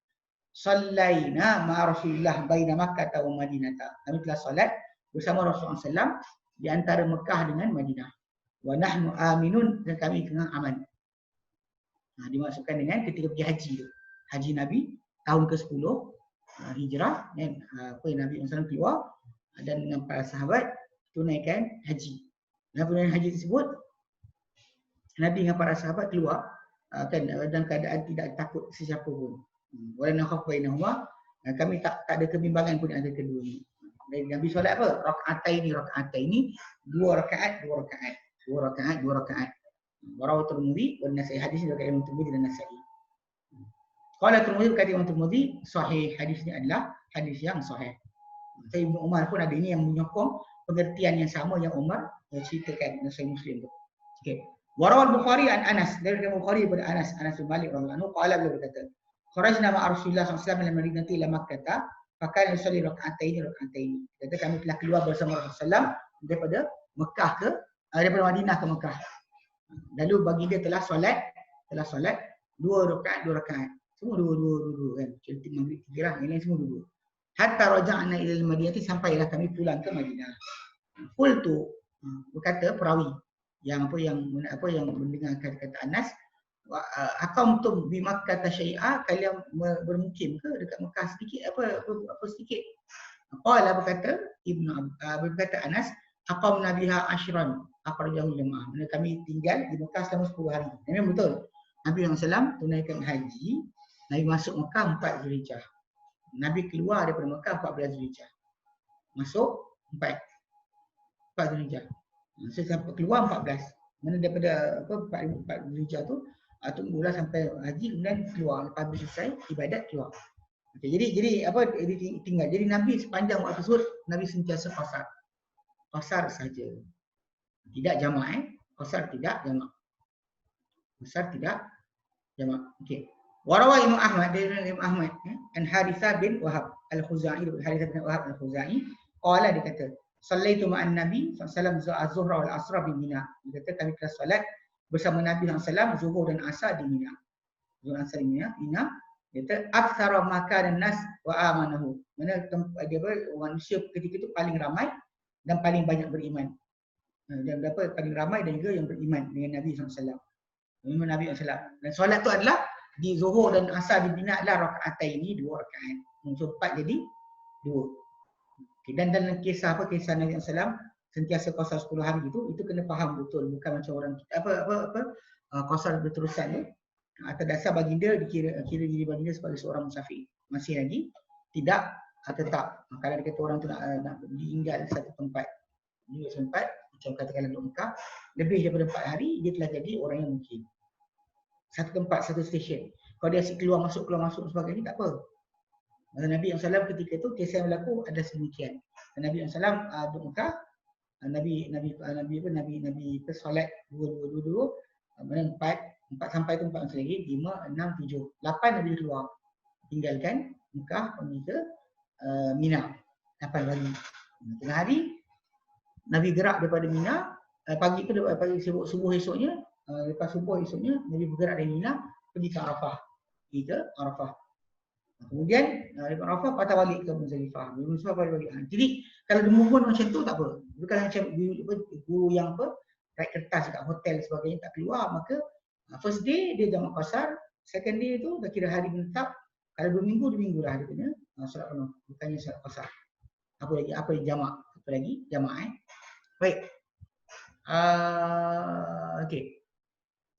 sallaina ma Rasulillah baina Makkah wa Madinah. Kami telah salat bersama Rasulullah SAW di antara Mekah dengan Madinah. Wa nahnu aminun, dan kami tengah aman. Dimasukkan dengan ketika pergi haji tu. Haji Nabi tahun ke-10 hijrah, dan Nabi SAW keluar dan dengan para sahabat tunaikan haji. Dan tunaikan haji tersebut, Nabi dengan para sahabat keluar dalam keadaan tidak takut sesiapa pun. Wala nakhaf bainahuma, kami tak ada kebimbangan pun antara kedua ni. Dan Nabi solat apa? Raka'ataini, 2 rakaat. Warawi Tirmidzi dan Nasai, hadis ini dari Imam Tirmidzi dan Nasai. Qala Tirmidzi, berkata Imam Tirmidzi, sahih, hadis ini adalah hadis yang sahih. Ibnu Umar pun ada ini yang menyokong pengertian yang sama yang Umar ceritakan dalam Sahih Muslim tu. Okey. Warawal Bukhari an Anas, dari Bukhari daripada Anas bin Malik radhiyallahu anhu, qala, beliau berkata, kharajna ma'a Rasulillah sallallahu alaihi wasallam min Madinah ila Makkah, fakana yusalli raka'ataini. Kata kami telah keluar bersama Rasulullah SAW daripada Mekah daripada Madinah ke Mekah. Lalu bagi dia telah solat 2 rakaat. Semua dua kan. Cantik maghrib 3 lah, yang lain semua 2. Hatta raja'na ila al-Madinah, sampailah kami pulang ke Madinah. Qultu, berkata perawi yang mendengar kata-kata Anas, aqamtum bi Makkah syai'a, kalian bermukim ke dekat Mekah sedikit apa sedikit. Qala, berkata Anas, aqamna biha ashran akhrajahu jamaah. Kami tinggal di Mekah selama 10 hari. Memang betul. Nabi SAW tunaikan haji, Nabi masuk Mekah 4 Zulhijjah. Nabi keluar daripada Mekah 14 Zulhijjah. Masuk 4 Zulhijjah. So sampai keluar 14. Mana daripada 4 Zulhijjah tu tunggulah sampai haji, kemudian keluar. Lepas selesai ibadat, keluar. Okay, jadi tinggal. Jadi Nabi sepanjang waktu tersebut Nabi sentiasa qasar saja. Tidak jamak, qasar tidak jamak. Qasar tidak jamak. Okey. Warawa Imam Ahmad dari Imam Ahmad an Harithah bin Wahab Al-Khuzai, Harithah bin Wahab Al-Khuzai, qala dia kata sallaitu ma'an Nabi sallallahu alaihi wasallam az-zuhra wal asra bi Mina. Dia kata kami telah solat bersama Nabi sallallahu alaihi wasallam zuhur dan asar di Mina. Zuhur dan asar di Mina. Dia kata aktsara makanan nas wa amanahu. Mana dia manusia ketika itu paling ramai dan paling banyak beriman. Dan berapa paling ramai dan juga yang beriman dengan Nabi sallallahu alaihi wasallam. Memang Nabi sallallahu alaihi wasallam. Dan solat tu adalah di zuhur dan asar di Mina adalah rakaat ini 2 rakaat. Unsur 4 jadi 2. Okay. Dan dalam kisah kisah Nabi SAW sentiasa qasar 10 hari itu kena faham betul, bukan macam orang qasar berterusan tu. Atas dasar baginda kira diri baginda sebagai seorang musafir. Masih lagi tidak tetap. Kalau dia kata orang tu nak ditinggal satu tempat, macam katakanlah duduk Mekah, lebih daripada 4 hari, dia telah jadi orang yang mungkin. Satu tempat, satu stesen. Kalau dia asyik keluar masuk sebagainya, tak apa. Nabi SAW ketika itu kisah yang berlaku ada sedemikian. Nabi SAW duduk Mekah, Nabi solat dua, mana 4 sampai tu 4 lagi, 5, 6, 7, 8 Nabi keluar. Tinggalkan Mekah pergi ke Mina. 8 hari. Tengah hari Nabi gerak daripada Mina, pagi tu daripada subuh esoknya, lepas subuh esoknya Nabi bergerak dari Mina pergi ke Arafah. Kemudian dari Arafah patah balik ke Muzdalifah. Muzdalifah patah balik. Jadi kalau dia mohon macam tu tak apa. Bukan macam guru yang write kertas kat hotel sebagainya tak keluar, maka first day dia jamak qasar, second day tu dah kira hari menetap. Kalau 2 minggu dah dia kena solat penuh, bukannya solat qasar. Apa jamak? Apa lagi? Jamak Baik. Okey.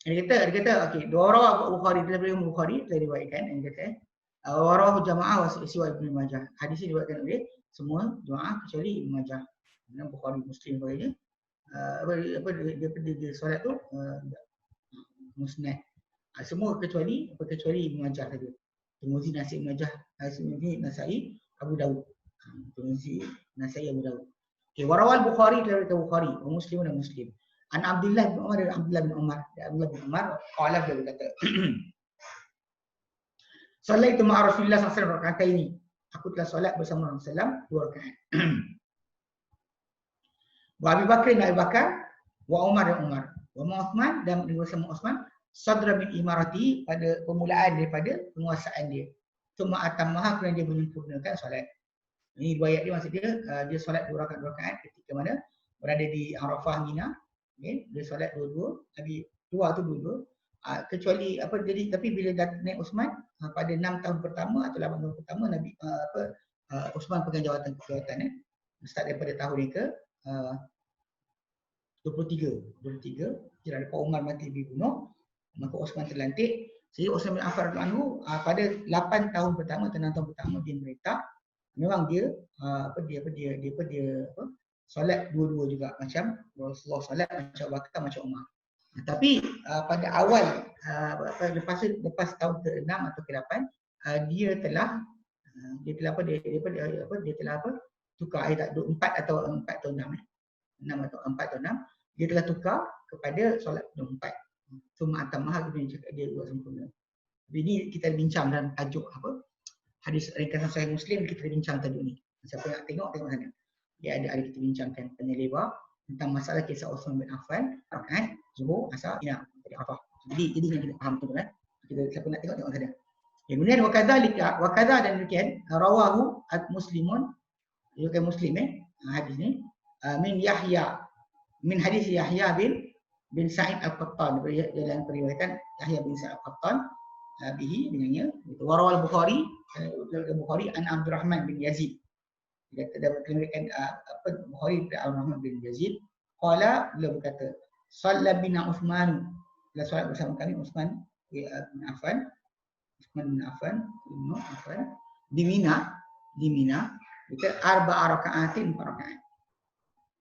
Dia kata okey, dua orang Bukhari daripada Bukhari telah diriwayatkan, dia kata warahu jamaah wa siwa Ibnu Majah. Hadis ini diriwayatkan oleh semua jemaah kecuali Ibnu Majah. Dan Bukhari, Muslim sebagainya. Dia solat tu musnad. Semua kecuali Ibnu Majah saja. Tirmizi, Nasai, Ibnu Majah, Nasai, Abu Daud. Tirmizi, Nasai, Abu Daud. Okey, warawal Bukhari daripada Bukhari, Muslim dan Muslim. An Abdullah bin Umar dari Abdullah bin Umar, qala dia berkata Sallaitu ma'a Rasulillah sallallahu alaihi wasallam raka'ataini. Aku telah solat bersama Rasulullah 2 rakaat. Wa Abu Bakar dan Abu Bakar, wa Umar dan Umar, wa Uthman dan bersama Uthman, sadra min imarati pada permulaan daripada penguasaan dia. Cuma atammaha kerana dia menyempurnakan solat. Ini riwayat dia, maksud dia solat 2 rakaat ketika mana berada di Arafah Mina. Okay. Dia solat dua-dua, Nabi keluar tu dua-dua. Kecuali jadi tapi bila naik Uthman pada 6 tahun pertama atau 8 tahun pertama Nabi Uthman pegang jawatan start daripada tahun ke 23 kira lepas Umar mati dibunuh, maka Uthman terlantik. Jadi Uthman bin Affan radhiyallahu anhu pada 8 tahun pertama atau 6 tahun pertama dia merintah, memang dia solat dua-dua juga macam Rasulullah solat, macam Abu Bakar, macam Umar. Tapi pada awal lepas tahun ke-6 atau ke-8 dia telah tukar ayat 4 atau 6 atau 6 dia telah tukar kepada solat 4. Cuma atamah dia cakap dia buat sempurna. Ini kita bincang dalam tajuk hadis ringkasan Sahih Muslim, kita bincang tajuk ni. Siapa nak tengok sana. Dia ada kita bincangkan penyelebar tentang masalah kisah Uthman bin Affan rakaat zuhur, asar, Mina dari Arafah. Jadi kita faham tu kan. Kita siapa nak tengok sana. Kemudian wa kadza dan demikian rawahu Muslimun, juga Muslim hadis ni min hadis Yahya bin Sa'id Al-Qattan, dalam periwayatan Yahya bin Sa'id Al-Qattan bihi dengannya. Warawal Bukhari an Abdurrahman bin Yazid. Dia dapat diriwayatkan Bukhari dari Abdurrahman bin Yazid, qala, beliau berkata shalla bina Uthman, telah solat bersama kami Uthman bin Affan di Mina kita 4 rakaatin 4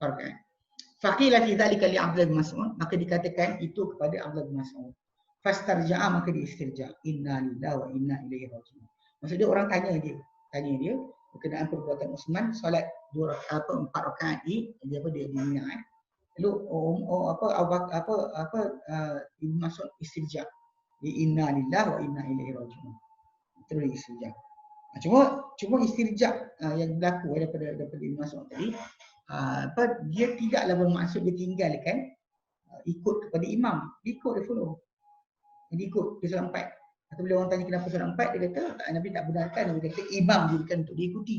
rakaat. Faqila fi dhalika li Abdullah bin Mas'ud, maka dikatakan itu kepada Abdullah bin Mas'ud. Fastarja'a, maka dia istirja. Inna lillahi wa inna ilaihi raji'un. Maksudnya orang tanya dia berkenaan perbuatan Uthman solat 4 rakaat di Mina. Lalu Ibnu Mas'ud istirja. Inna lillahi wa inna ilaihi raji'un. Itu dari istirja. Cuma istirja yang berlaku daripada Ibn Mas'ud tadi, dia tidaklah bermaksud dia tinggalkan ikut kepada imam. Dia ikut, dia follow. Dia ikut, dia solat 4. Atau bila orang tanya kenapa solat 4, dia kata Nabi tak benarkan. Dia kata imam dirikan untuk diikuti.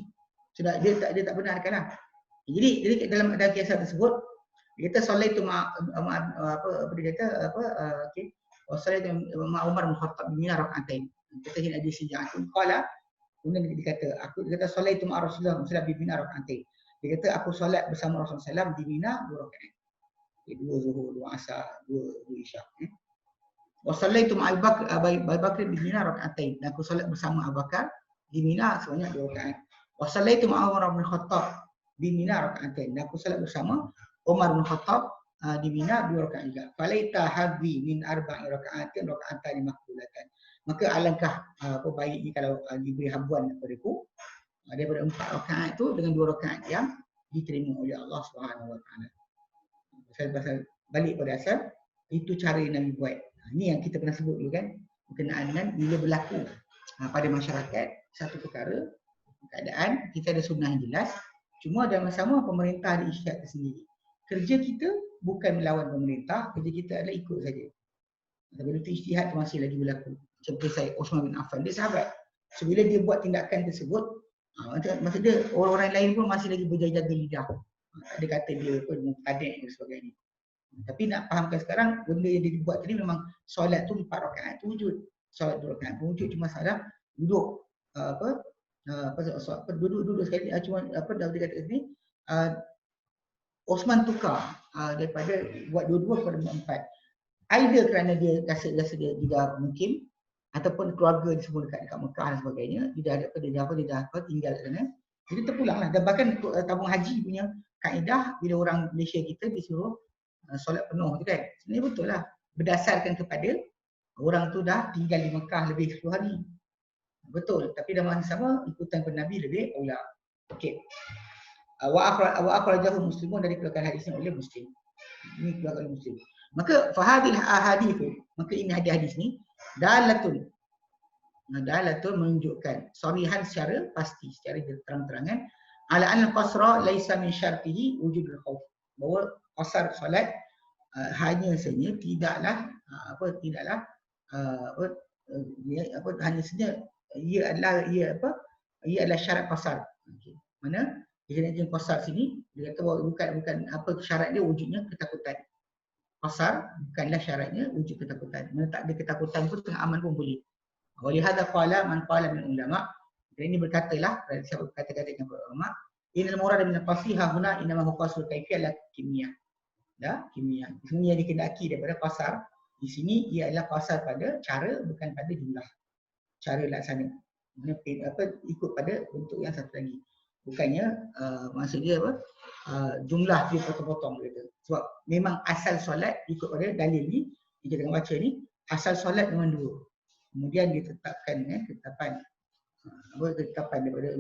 Sudah dia tak benarkan lah. Jadi dalam kisah tersebut, dia kata solat itu dia kata okey. Solat itu Umar bin Khattab bin rakaatain. Kita ini ada sejak itu qala, kemudian dia kata dia kata solat itu Rasulullah sallallahu alaihi wasallam rakaatain. Dia kata aku solat bersama Rasulullah SAW di Mina 2 rakaat. 2 zuhur, 2 asar, 2 isyak. Wa sallaitu Abu Bakar di Mina rakaatain. Dan aku solat bersama Abu Bakar di Mina sebanyak 2 rakaat. Wa sallaitu Umar bin Khattab di Mina rakaatain. Dan aku solat bersama Umar bin Khattab di Mina 2 rakaat juga. Falaita hadhi min arba'i rakaatin rakaatan maqbulatan. Maka alangkah baiknya kalau diberi habuan kepadaku daripada 4 rakaat itu dengan 2 rakaat yang diterima oleh Allah Subhanahu wa taala. Pasal balik pada asal itu cara yang Nabi buat. Ini yang kita pernah sebut dulu kan, berkenaan dengan bila berlaku pada masyarakat satu perkara, keadaan kita ada sunnah yang jelas, cuma ada sama pemerintah ada ijtihad tersendiri. Kerja kita bukan melawan pemerintah, kerja kita adalah ikut saja. Tapi itu ijtihad masih lagi berlaku. Macam kisah Osman bin Affan, dia sahabat. So bila dia buat tindakan tersebut, maksudnya orang-orang lain pun masih lagi berjaga-jaga lidah. Ada kata dia pun muqtadik dan sebagainya. Tapi nak fahamkan sekarang, benda yang dia dibuat tadi memang solat tu 4 rakaat tu wujud. Solat 2 rakaat tu wujud, cuma salah duduk duduk sekali cuma dalam dia kata ni Osman tukar daripada buat 2 kepada 4. Either kerana dia rasa dia dah mungkin ataupun keluarga dia semua dekat Mekah dan sebagainya, dia dah tinggal kat sana. Jadi terpulanglah. Dan bahkan tabung haji punya kaedah bila orang Malaysia kita disuruh solat penuh tu kan. Sebenarnya betul lah. Berdasarkan kepada orang tu dah tinggal di Mekah lebih 10 hari. Betul. Tapi dalam masa sama ikutan kepada Nabi lebih aula. Okey. Wa akhrajahu Muslimun, dari keluarkan hadisnya oleh Muslim. Ini keluarkan oleh Muslim. Maka fahadil ahadits, maka ini hadis ni dalatun menunjukkan sarihan secara pasti, secara terang-terangan ala an al-qasra laisa min syartihi wujudul khauf, bahawa qasar solat hanya saja hanya saja ia adalah syarat qasar. Okey. Mana dia qasar sini dia kata bukan apa syarat dia wujudnya ketakutan. Qasar bukanlah syaratnya wujud ketakutan. Mana tak ada ketakutan pun tengah aman pun boleh. Wa li hadza qala man qala min ulama. Dan ini berkatalah siapa berkata-kata dengan ulama, innal murad min al-qasiha huna inma huwa qasul kaifiyah la kimiyah. Kimia. Ini yang dikendaki daripada qasar di sini ia adalah qasar pada cara bukan pada jumlah. Cara laksana. Ikut pada bentuk yang satu lagi. Bukannya maksud dia jumlah dia potong-potong gitu. Sebab memang asal solat ikut pada dalil ni yang kita akan baca ni, asal solat memang 2. Kemudian ditetapkan ketetapan daripada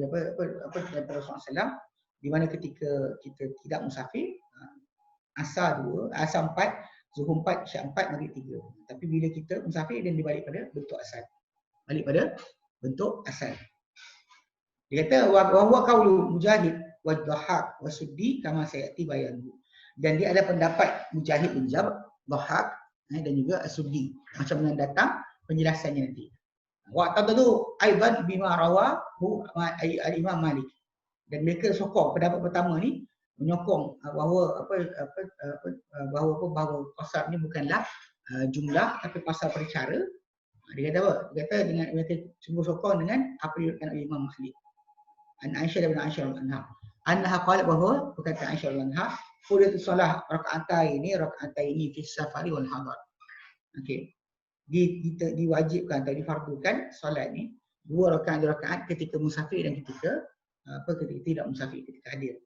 Rasulullah SAW, di mana ketika kita tidak musafir, asar 2, asar 4, zuhur 4, isyak 4, maghrib 3. Tapi bila kita musafir dan dibalik pada bentuk asal. Balik pada bentuk asal. Dia kata wa huwa qaulu Mujahid wa Dhahhak wa Suddi kama sayati bayanu. Dan dia ada pendapat Mujahid bin Jabr, Dhahhak dan juga As-Suddi. Macam yang datang penjelasannya nanti. Wa tadadu aidan bima rawahu al-Imam Malik. Dan mereka sokong pendapat pertama ni menyokong bahawa bahawa qasar ni bukanlah jumlah tapi qasar pada cara. Dia kata apa? Dia kata dengan mereka sungguh sokong dengan apa yang dikatakan oleh Imam Malik. An Aisyah bin Aisyah anha. Anha qalat bahawa perkataan Aisyah anha, qulatu solah rakaatai ini fi safari wal hadar. Okey. Diwajibkan atau difardukan solat ni 2 rakaat ketika musafir dan ketika ketika tidak musafir, ketika hadir.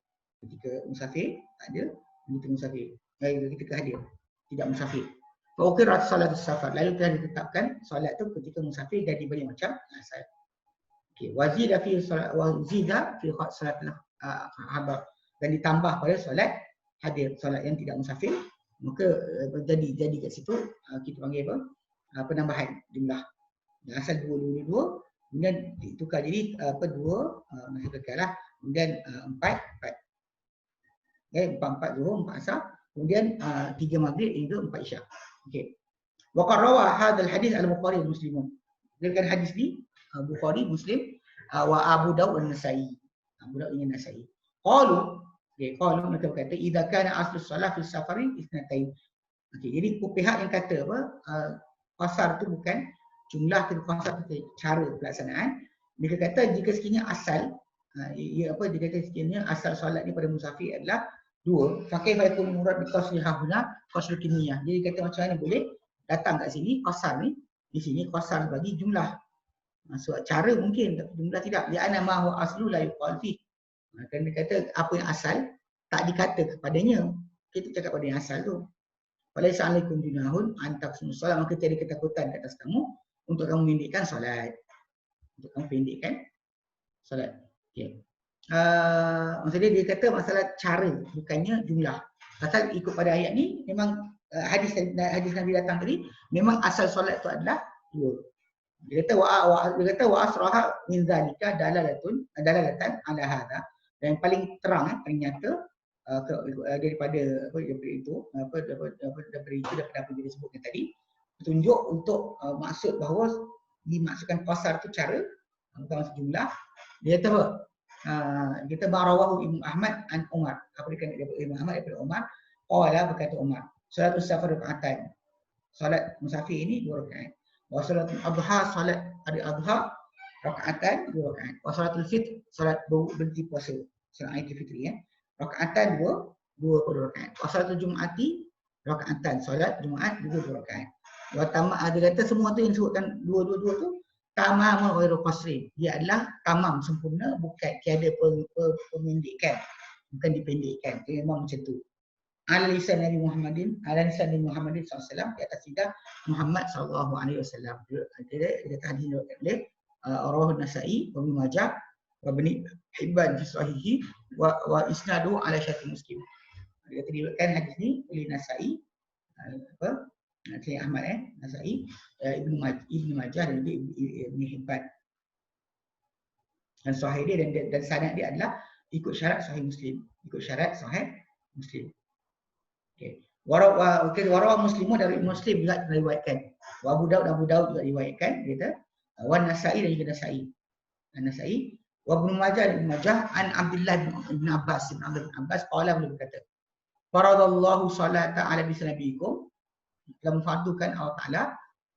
Ketika musafir ada, ketika musafir. Ketika hadir, tidak musafir. Fa uqirat salatus safar. Lalu telah ditetapkan solat tu ketika musafir dan diberi macam asal. Okey, wazida fi salat hadar, dan ditambah pada solat hadir, solat yang tidak musafir. Maka jadi kat situ kita panggil apa? penambahan jumlah. Asal dua, kemudian ditukar jadi dua, masih kekal lah. Kemudian empat, empat zuhur, empat asar. Kemudian 3 maghrib hingga 4 isyak. Okey. Wa qad rawa hadzal hadis al-Bukhari wa Muslim. Diriwayatkan hadis ni Bukhari, Muslim, wa Abu Dawud dan Nasa'i. Abu Dawud dan Nasa'i. Qalu mereka berkata idza kana aslu shalah fi safari isnatain. Okey, jadi pihak yang kata apa qasar tu bukan jumlah, tapi qasar tu cara pelaksanaan. Mereka kata jika sekiranya asal dia kata sekiranya asal solat ni pada musafir adalah 2, fakih faikun murad bi qasri hahuna qasrul kimiyah. Jadi kata macam mana boleh datang kat sini qasar ni, di sini qasar bagi jumlah. Maksud cara mungkin tapi jumlah tidak. Dia ana ma huwa aslu la yuqal fi. Kerana kata apa yang asal tak dikata kepadanya. Kita cakap pada yang asal tu. Walaisa alaikum junahun an taqsumu solat, maka tiada ketakutan ke atas kamu untuk kamu pendekkan solat. Untuk kamu pendekkan solat. Okey. Maksudnya dia kata masalah cara bukannya jumlah. Pasal ikut pada ayat ni memang hadis Nabi datang tadi memang asal solat tu adalah 2. Dia kata wa asraha min zalika dalalatan ala hadha. Dan yang paling terang paling nyata daripada itu daripada apa yang disebutkan tadi, petunjuk untuk maksud bahawa dimaksudkan qasar tu cara bukan jumlah. Dia kata apa? Kita barawahu Ibnu Ahmad an Umar. Apa dikatakan Ibnu Ahmad daripada Umar? Qala berkata Umar, salatus safar raka'atan. Salat musafir ini 2 rakaat. Wa salatul adha, salat hari adha raka'atan 2 rakaat. Wa salatul fitr, salat berhenti puasa, salat Aidil Fitri Raka'atan 2 rakaat. Wa salatul jum'ati raka'atan, salat Jumaat 2 rakaat. Wa tamam, dia kata semua tu yang disebutkan 2 tu tamam ghairu qasri. Dia adalah tamam, sempurna, bukan tiada pemendekan, bukan dipendekkan. Dia memang macam tu. Ala lisan Nabi Muhammadin SAW, di atas lidah Muhammad SAW. Dia tadi oleh Rawah Nasa'i, Ibnu Majah, wa Ibnu Hibban fi sahihi wa isnadu ala syarh Muslim. Dia diriwayatkan hadis ni oleh Nasa'i, Syekh Ahmad Nasa'i, Ibnu Majah dan Ibnu Hibban. Dan sahih dia dan sanad dia adalah ikut syarat sahih Muslim, Muslim. Okey. Warawa Muslimun dari Muslim juga diriwayatkan. Wa Abu Daud juga diriwayatkan, dia kata wa Nasa'i dan juga Nasa'i wa Ibnu Majah dan Ibnu Majah an Abdullah bin Abbas qala, beliau berkata faradallahu salata ala bisnabikum, telah memfardukan Allah Ta'ala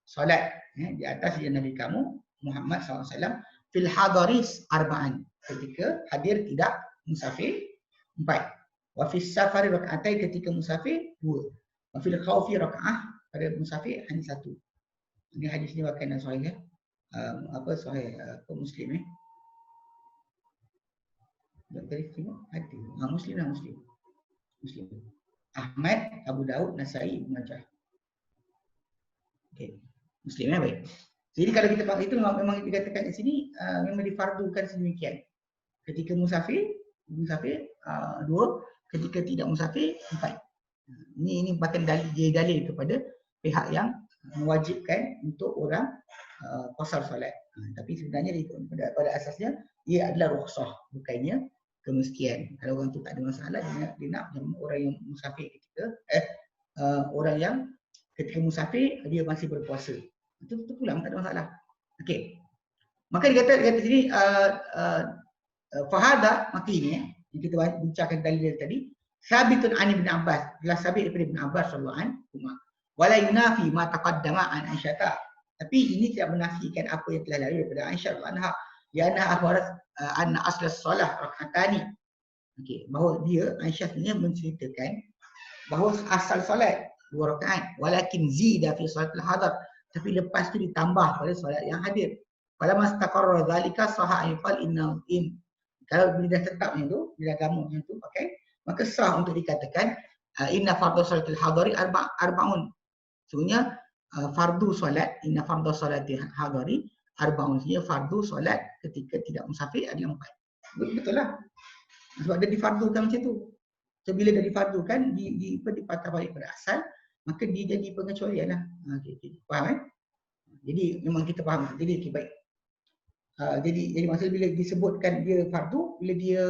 solat di atas Nabi kamu Muhammad SAW fil hadaris arba'an, ketika hadir tidak musafir 4. Wa fis safari raka'atai, ketika musafir 2. Wa fil khaufi raka'ah, pada musafir hanya 1. Ini hadis ni wakan sahih sahih Muslim Tadi tengok ada Muslim. Ahmad, Abu Daud, Nasa'i, Ibnu Majah. Okey. Muslim baik. Jadi kalau kita pakai itu memang dikatakan di sini memang difardukan sedemikian. Ketika musafir 2, ketika tidak musafir 4. Ini bahkan dalil kepada pihak yang mewajibkan untuk orang qasar solat. Tapi sebenarnya pada asasnya ia adalah rukhsah, bukannya kemestian. Kalau orang tu tak ada masalah, dia nak orang yang musafir orang yang ketika musafir dia masih berpuasa. Itu pulang, tak ada masalah. Okey. Maka dia kata sini fahada, maka ini yang kita bincangkan dalil tadi, sabitun an Ibn Abbas, telah sabit daripada Ibn Abbas radhiyallahu anhu. Wala yunafi ma taqaddama an Aisyah. Tapi ini tidak menafikan apa yang telah lalu daripada Aisyah radhiyallahu anha. Ya anha akhbarat anna asla solah rak'atani. Okey, bahawa Aisyah sebenarnya menceritakan bahawa asal solat 2 rakaat, walakin zida fi salatil hadar, tapi lepas tu ditambah pada solat yang hadir. Pada mastaqarra zalika sahha ayqal in. Kalau bila dah tetap macam tu, bila agama macam tu pakai, maka sah untuk dikatakan inna fardhu salatil hadari arba'un. Sebenarnya fardu solat, inna fardhu salatil hadari arba'un, sebenarnya fardu solat ketika tidak musafir adalah 4. Betul lah. Sebab dia difardukan macam tu. So bila dah difardukan, dipatah balik pada asal, maka dia jadi pengecualian lah. Okay. Faham Jadi memang kita faham. Jadi okay, baik. Jadi maksud bila disebutkan dia fardu, bila dia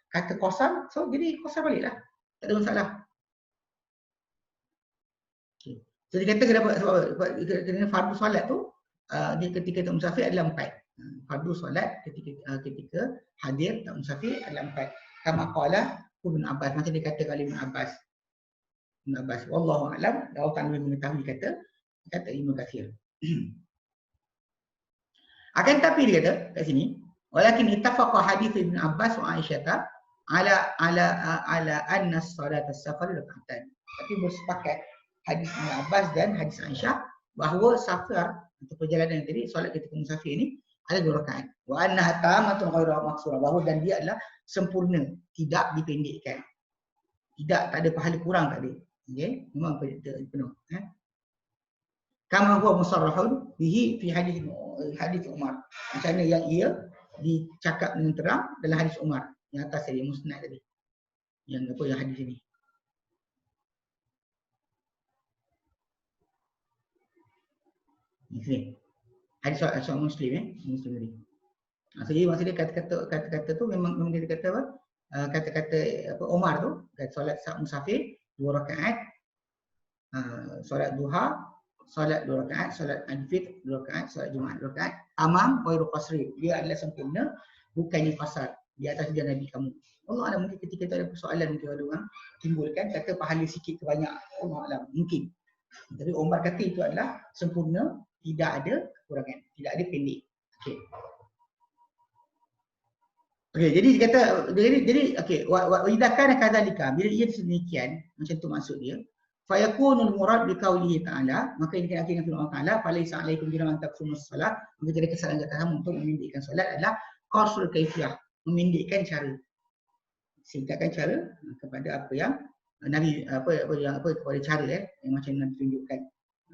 kata qasar, so jadi qasar baliklah. Tak ada masalah. Okay. So dia kata kenapa sebab fardu solat tu dia ketika tak musafir adalah 4. Fardu solat ketika hadir tak musafir adalah 4. Kama qala Ibn Abbas, macam dia kata oleh Ibn Abbas. Wallahu a'lam, Allah Ta'ala mengetahui kata Ibnu Katsir. Akan tapi dia kata kat sini, walakin ittafaqa hadits Ibn Abbas wa Aisyah ala anna salat as-safar rak'atan. Tapi bersepakat hadis Ibn Abbas dan hadis Aisyah bahawa safar atau perjalanan tadi, solat ketika musafir ini ada 2 rakaat. Wa annaha tamatun ghairu maqsurah, bahawa dan dia adalah sempurna, tidak dipendekkan. Tidak, tak ada pahala kurang, tak ada. Okey, memang penuh. Kama huwa musarrahun bihi fi hadis Umar. Macam mana yang ia dicakap dengan terang dalam hadis Umar yang atas tadi, musnad tadi. Yang apa yang hadis ini. Ini. Hadis soal Muslim Muslim tadi. Jadi maksudnya kata-kata tu memang dia kata apa? Kata-kata apa Umar tu, kata solat musafir 2 rakaat. Solat duha, solat 2 rakaat, solat Al-Fitr 2 rakaat, solat Jumaat 2 rakaat. Tamam ghairu qasri. Dia adalah sempurna, bukannya qasar di atas dia Nabi kamu. Allah Alam, mungkin ketika itu ada persoalan mungkin ada orang timbulkan kata pahala sikit ke banyak. Allah Alam, mungkin. Tapi Umar kata itu adalah sempurna, tidak ada kekurangan, tidak ada pendek. Okey. Okey, jadi dia kata jadi okey, wa idza kana kadzalika, bila ia sedemikian, macam tu maksud dia, fa yakunul murad bi qaulihi ta'ala, maka ini akhirnya firman Allah Taala, falaisa 'alaikum junahun taqsumus salat, maka tidak kesalahan kata kamu untuk memendekkan solat adalah qasrul kaifiyah, memendekkan cara. Singkatkan cara kepada apa yang Nabi kepada cara yang macam Nabi tunjukkan.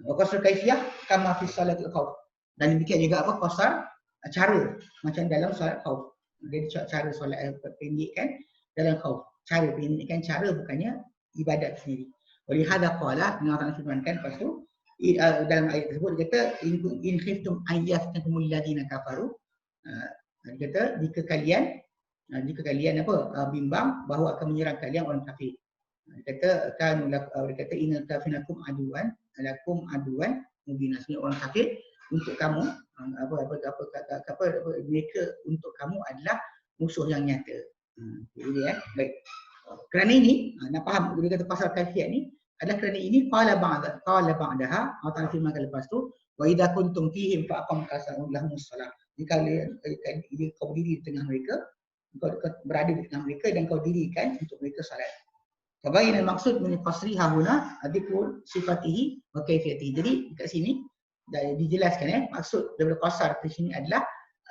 Wa qasrul kaifiyah kama fi salatil khauf. Dan demikian juga apa qasar cara macam dalam solat khauf. Dia cara solat pendekkan dalam khauf. Cara pendekkan cara, bukannya ibadat sendiri. Oleh hadza qala, Allah Taala firmankan lepas tu dalam ayat tersebut dia kata in khiftum ayyaftakumul ladina kafaru. Dia kata jika kalian bimbang bahawa akan menyerang kalian orang kafir. Dia kata innal kafinakum aduan lakum aduan mubin. Orang kafir untuk kamu mereka untuk kamu adalah musuh yang nyata. Jadi baik. Kerana ini nak faham dia kata pasal kafiyat ni adalah kerana ini qala ba'daha Allah Taala firmankan lepas tu wa idza kuntum fihim fa aqamtu lahumus salat. Jika kau berdiri di tengah mereka, kau berada di tengah mereka dan kau dirikan untuk mereka salat. Fabayyana maksud min qasriha huna adikul sifatihi wa kaifiyatihi. Jadi kat sini dah dijelaskan maksud daripada qasar di sini adalah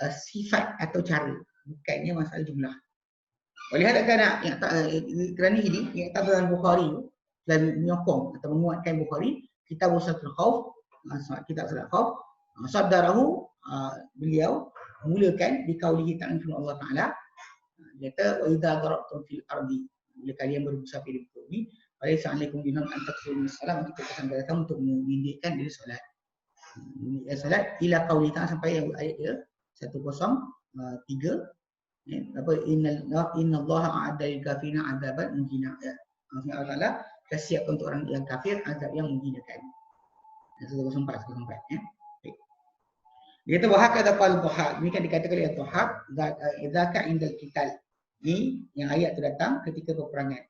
sifat atau cara, bukannya masalah jumlah. Oleh kerana kerana ini yang dalam Bukhari dan menyokong atau menguatkan Bukhari, kitab Salatul Khauf, kitab Salatul Khauf, saddarahu beliau mulakan di qaulihi ta'ala Allah Taala, dia kata wa idza darabtum fil ardi, bila kalian bermusafir di bumi, falaisa 'alaikum junahun an taqsuru salat, maka kesan kamu untuk menindikkan diri solat. Salat ila qauli ta'ala sampai ayat dia 103 innallaha a'adda lil kafirina 'adzaban muhina. Allah Taala kasiap untuk orang yang kafir azab yang menghinakan. 104 ya. Dia kata wahak ada qal dhahak, ini kan dikatakan oleh dhahak zaka indal qital. Ni yang ayat tu datang ketika peperangan.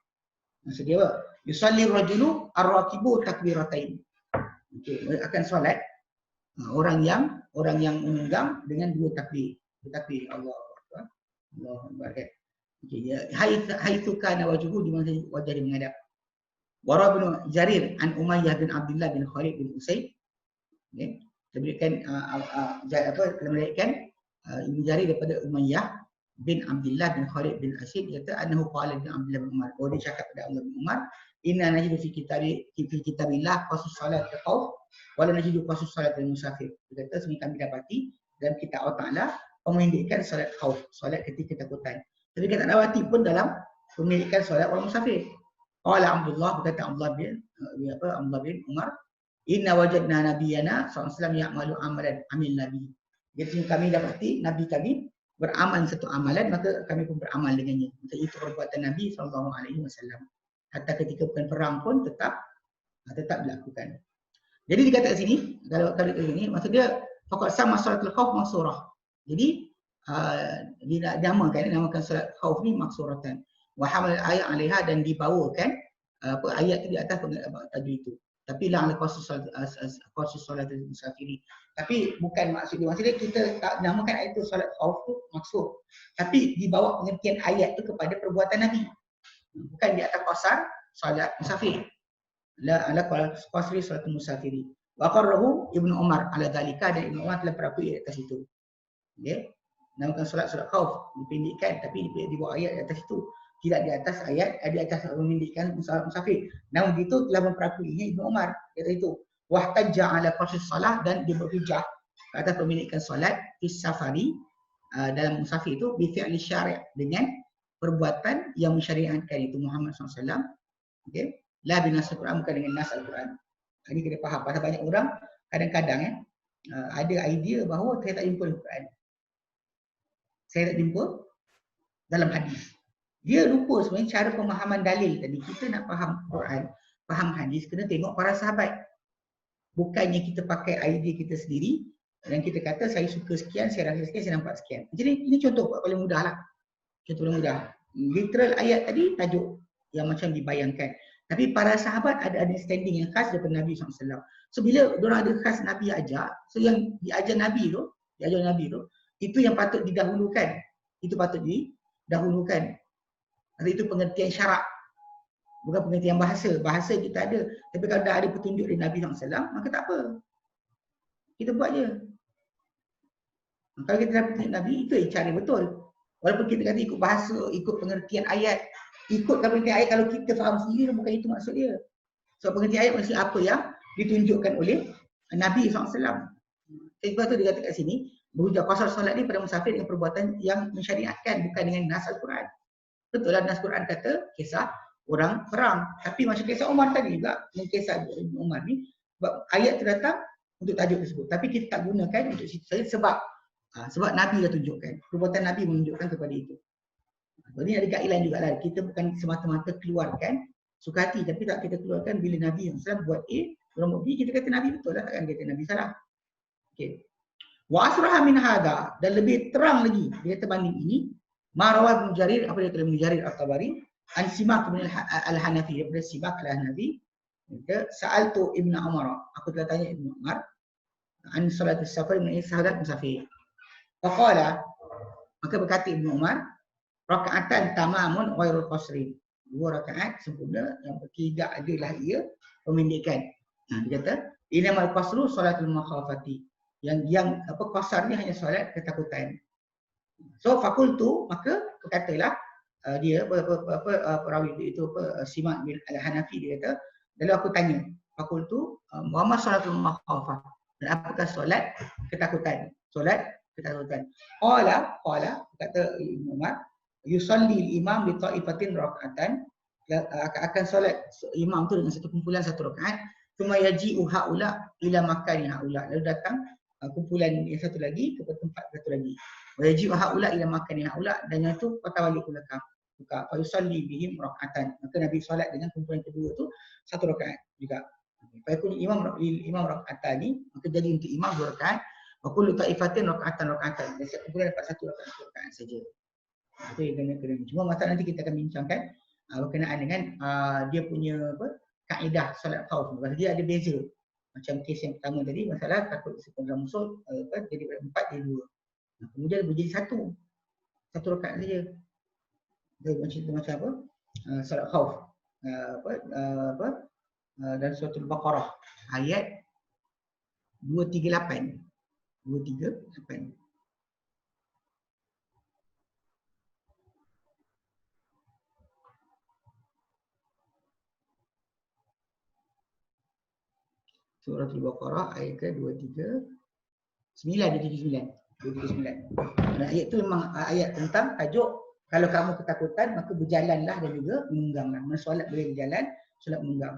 Maksud dia apa? Yusalli rajulu ar-raqibu takbiratain. Okey, akan solat orang yang menunggang dengan 2 takbir. Takbir Allahu Akbar. Allahu Akbar. Okey, haitsu kana wajhuhu, di mana wajah dia menghadap. Wara bin Jarir an Umayyah bin Abdullah bin Khalid bin Usayd. Okey, diberikan meriwayatkan Ibnu Jarir daripada Umayyah bin Abdullah bin Khalid bin Asid, kata annahu qala bin Abdullah bin Umar, dia cakap pada Abdullah bin Umar, inna najidu fi kitabillah qasus salat al-khauf wa la najidu qasus salat al-musafir. Dia kata kami dapati dalam kitab Allah Taala pemendekkan salat khauf, salat ketika ketakutan. Tapi kita tak dapati pun dalam pemendekkan salat orang musafir. Qala Abdullah, berkata Abdullah bin Umar, Inna wajadna nabiyana sallallahu alaihi wasallam ya'malu amalan amil nabi. Jadi kami dapati nabi kami beramal satu amalan, maka kami pun beramal dengannya. Maka itu perbuatan Nabi sallallahu alaihi wasallam. Hatta ketika bukan perang pun tetap dilakukan. Jadi dikatakan sini, kalau ini maksud dia faqad sama salatul khauf maksurah. Jadi dinamakan solat khauf ni maksuratan. Wa hamal ayat 'alaiha, dan dibawakan ayat itu di atas tajuk itu. Tapi la ala khusus solat musafiri. Tapi bukan maksudnya kita tak namakan ayat itu solat khauf tu maksud. Tapi dibawa pengertian ayat itu kepada perbuatan Nabi. Bukan di atas qasar solat musafir. La ala qasri solat musafiri. Wa qarrahu Ibnu Umar ala dalika, dan Ibnu Umar telah berakui di atas itu. Okey. Namakan solat khauf dipendekkan, tapi dibawa ayat di atas itu. Tidak di atas ayat, di atas memindikkan musafir. Namun begitu telah memperakuinya Ibnu Umar, kata itu. Wahtajja ala qasr salah, dan dia berhujjah atas pemindikkan solat fi safari, dalam musafir itu, bi fi'li syari', dengan perbuatan yang mensyariatkan itu Muhammad SAW. Okey. La bi nas al-Quran, bukan dengan nas al-Quran. Ini kena faham. Pasal banyak orang kadang-kadang ada idea bahawa saya tak jumpa Al-Quran. Saya tak jumpa dalam hadis. Dia lupa sebenarnya cara pemahaman dalil tadi. Kita nak faham Quran, faham hadis, kena tengok para sahabat. Bukannya kita pakai idea kita sendiri dan kita kata saya suka sekian, saya rasa sekian, saya nampak sekian. Jadi ini contoh paling mudah lah. Contoh paling mudah. Literal ayat tadi tajuk yang macam dibayangkan. Tapi para sahabat ada understanding yang khas daripada Nabi SAW. So bila diorang ada khas Nabi ajar, so yang diajar Nabi tu, itu yang patut didahulukan. Itu patut didahulukan. Atau itu pengertian syarak, bukan pengertian bahasa. Bahasa kita ada, tapi kalau dah ada petunjuk dari Nabi SAW, maka tak apa. Kita buat je. Kalau kita dapat petunjuk Nabi, itu cara betul. Walaupun kita kata ikut bahasa, ikut pengertian ayat, ikut pengertian ayat, kalau kita faham sendiri, bukan itu maksud dia. So pengertian ayat maksud apa yang ditunjukkan oleh Nabi SAW. Sebab tu dia kata kat sini, berhujjah qasar solat ni pada musafir dengan perbuatan yang mensyariatkan, bukan dengan nas Al-Quran. Betul lah nas Quran kata kisah orang perang. Tapi macam kisah Umar tadi juga, kisah Umar ni, ayat tu datang untuk tajuk tersebut. Tapi kita tak gunakan untuk situ saja sebab Nabi dah tunjukkan. Perbuatan Nabi menunjukkan kepada itu. Ini ada guideline juga lah. Kita bukan semata-mata keluarkan suka hati, tapi tak kita keluarkan bila Nabi SAW buat A, orang buat B, kita kata Nabi betul lah, takkan kata Nabi salah. Okay. Wa asraha min hadha, dan lebih terang lagi dia terbanding ini, Marawat bin Jarir, apa dia telah Jarir At-Tabari, an Simak bin Al-Hanafi, daripada Simak Al-Hanafi, sa'altu Ibn Umar, aku telah tanya Ibn Umar, an salat as-safar, mengenai salat musafir. Faqala, maka berkata Ibn Umar, rakaatan tamamun ghairul qasrin. 2 rakaat sempurna, yang ketiga adalah ia pemendekan. Dia kata, inamal qasru salatul makhafati. Yang qasar ni hanya solat ketakutan. So fakultu, maka berkatalah dia perawi itu Simak bin Al-Hanafi, dia kata, lalu aku tanya, fakultu Muhammad salatul makhafah, dan apakah solat ketakutan? Solat ketakutan. Qala kata Ibnu Umar, yusalli al-imam bi ta'ifatin rak'atan, akan solat imam tu dengan satu kumpulan satu rakaat, thumma yaji'u haula ila makani haula, lalu datang kumpulan yang satu lagi ke tempat satu lagi. Wa yaji'u haula ila makani haula, dan yang tu patawali ke belakang. Fa yusalli bihim rak'atan, maka Nabi solat dengan kumpulan kedua tu satu rakaat juga. Fa yakun imam rak'atan ni, maka jadi untuk imam 2 rakaat. Wa kullu ta'ifatin rak'atan. Dan setiap kumpulan dapat satu rakaat saja. Itu yang kena. Cuma masalah nanti kita akan bincangkan berkenaan dengan dia punya kaedah solat khauf. Dia ada beza. Macam kes yang pertama tadi, masalah takut sekolah musuh jadi 4 jadi 2. Kemudian menjadi satu rakaat saja. Macam apa? Solat khauf. Dan surah Al-Baqarah ayat 238. Surah Al-Baqarah ayat ke-239. 239. Ayat itu memang ayat tentang tajuk kalau kamu ketakutan maka berjalanlah dan juga menungganglah. Mana solat boleh berjalan, solat menunggang.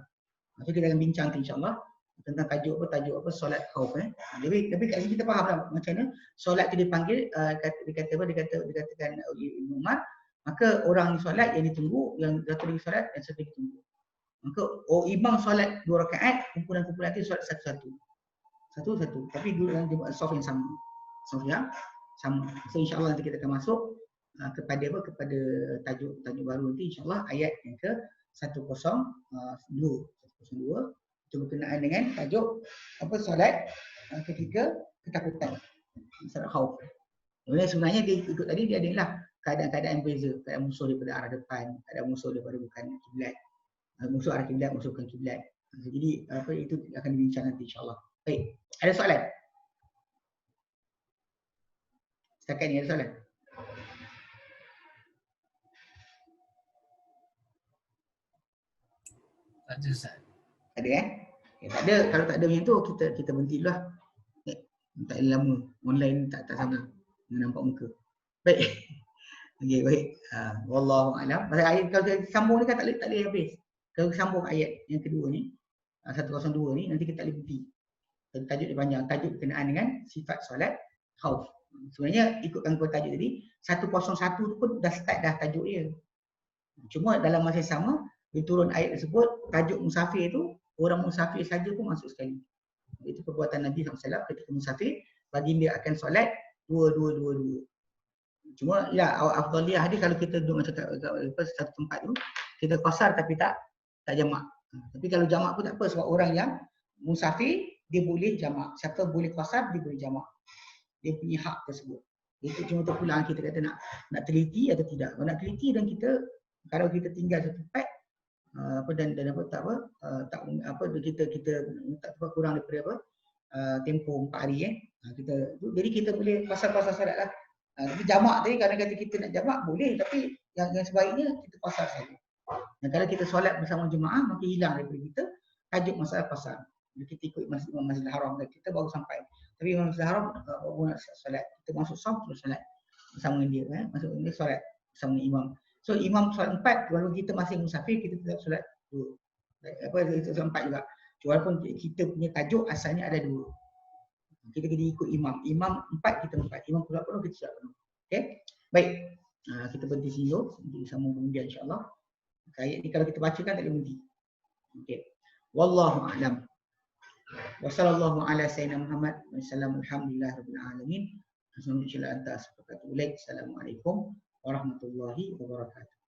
Nanti kita akan bincang insya-Allah tentang tajuk apa solat khauf Tapi kat sini kita faham lah macam mana solat tu dipanggil dikatakan Ibn Umar, maka orang ni solat yang ditunggu, yang satu lagi solat dan satu lagi tunggu. Maka imam solat 2 rakaat, kumpulan-kumpulan tu solat satu-satu. Satu-satu. Tapi dulu dalam saf yang sama. Saf yang sama. So insya-Allah nanti kita akan masuk kepada tajuk baru nanti insya-Allah ayat yang ke 102 itu berkenaan dengan tajuk solat ketika ketakutan, solat khauf. Sebenarnya dia ikut tadi dia adalah keadaan-keadaan berbeza, keadaan musuh daripada arah depan, keadaan musuh daripada bukan kiblat, musuh arah kiblat, musuh bukan kiblat. Jadi itu akan dibincang nanti insya-Allah. Baik, ada soalan? Setakat ni ada soalan? Tak ada, Ustaz. Ada tak ada. Kalau tak ada macam tu kita berhenti dulu lah. Tak lama. Online tak sama dengan nampak muka. Baik. Okey, baik. Wallahu a'lam. Pasal ayat kalau kita sambung ni kan tak boleh habis. Kalau sambung ayat yang kedua ni 102 ni nanti kita tak boleh berhenti. Tajuk dia panjang. Tajuk berkenaan dengan sifat solat khauf. Sebenarnya ikutkan kepada tajuk tadi 101 tu pun dah start dah tajuk dia. Cuma dalam masa yang sama dia turun ayat tersebut, tajuk musafir tu, orang musafir saja pun masuk sekali. Itu perbuatan Nabi SAW ketika musafir, baginda akan solat 2-2-2-2. Cuma ya afdaliyah dia kalau kita duduk macam satu tempat tu, kita qasar tapi tak jamak. Tapi kalau jamak pun tak apa sebab orang yang musafir dia boleh jamak. Siapa boleh qasar dia boleh jamak. Dia punya hak tersebut. Itu cuma terpulang kita kata nak teliti atau tidak. Kalau nak teliti dan kalau kita tinggal satu tempat dan kita tak kurang daripada tempoh 4 hari jadi kita boleh pasal-pasal solat lah. Tapi jamak tadi kadang-kadang kita nak jamak boleh, tapi yang sebaiknya kita pasal saja. Dan kalau kita solat bersama jemaah maka hilang daripada kita tajuk masalah pasal. Kita ikut Masjidil Haram dan kita baru sampai. Tapi Masjidil Haram baru nak solat, kita masuk saf terus solat bersama dia masuk dia solat bersama imam. So imam solat 4, walaupun kita masih musafir kita tetap solat 2. Itu solat 4 juga. Walaupun kita punya tajuk asalnya ada 2. Kita kena ikut imam. Imam 4 kita 4. Imam solat penuh kita solat penuh. Okey. Baik. Kita berhenti sini dulu. Nanti sambung kemudian insya-Allah. Ayat ni kalau kita bacakan tak boleh berhenti. Okey. Wallahu a'lam. Wa sallallahu ala sayyidina Muhammad wa sallam alhamdulillahirabbil alamin. Assalamualaikum warahmatullahi wabarakatuh.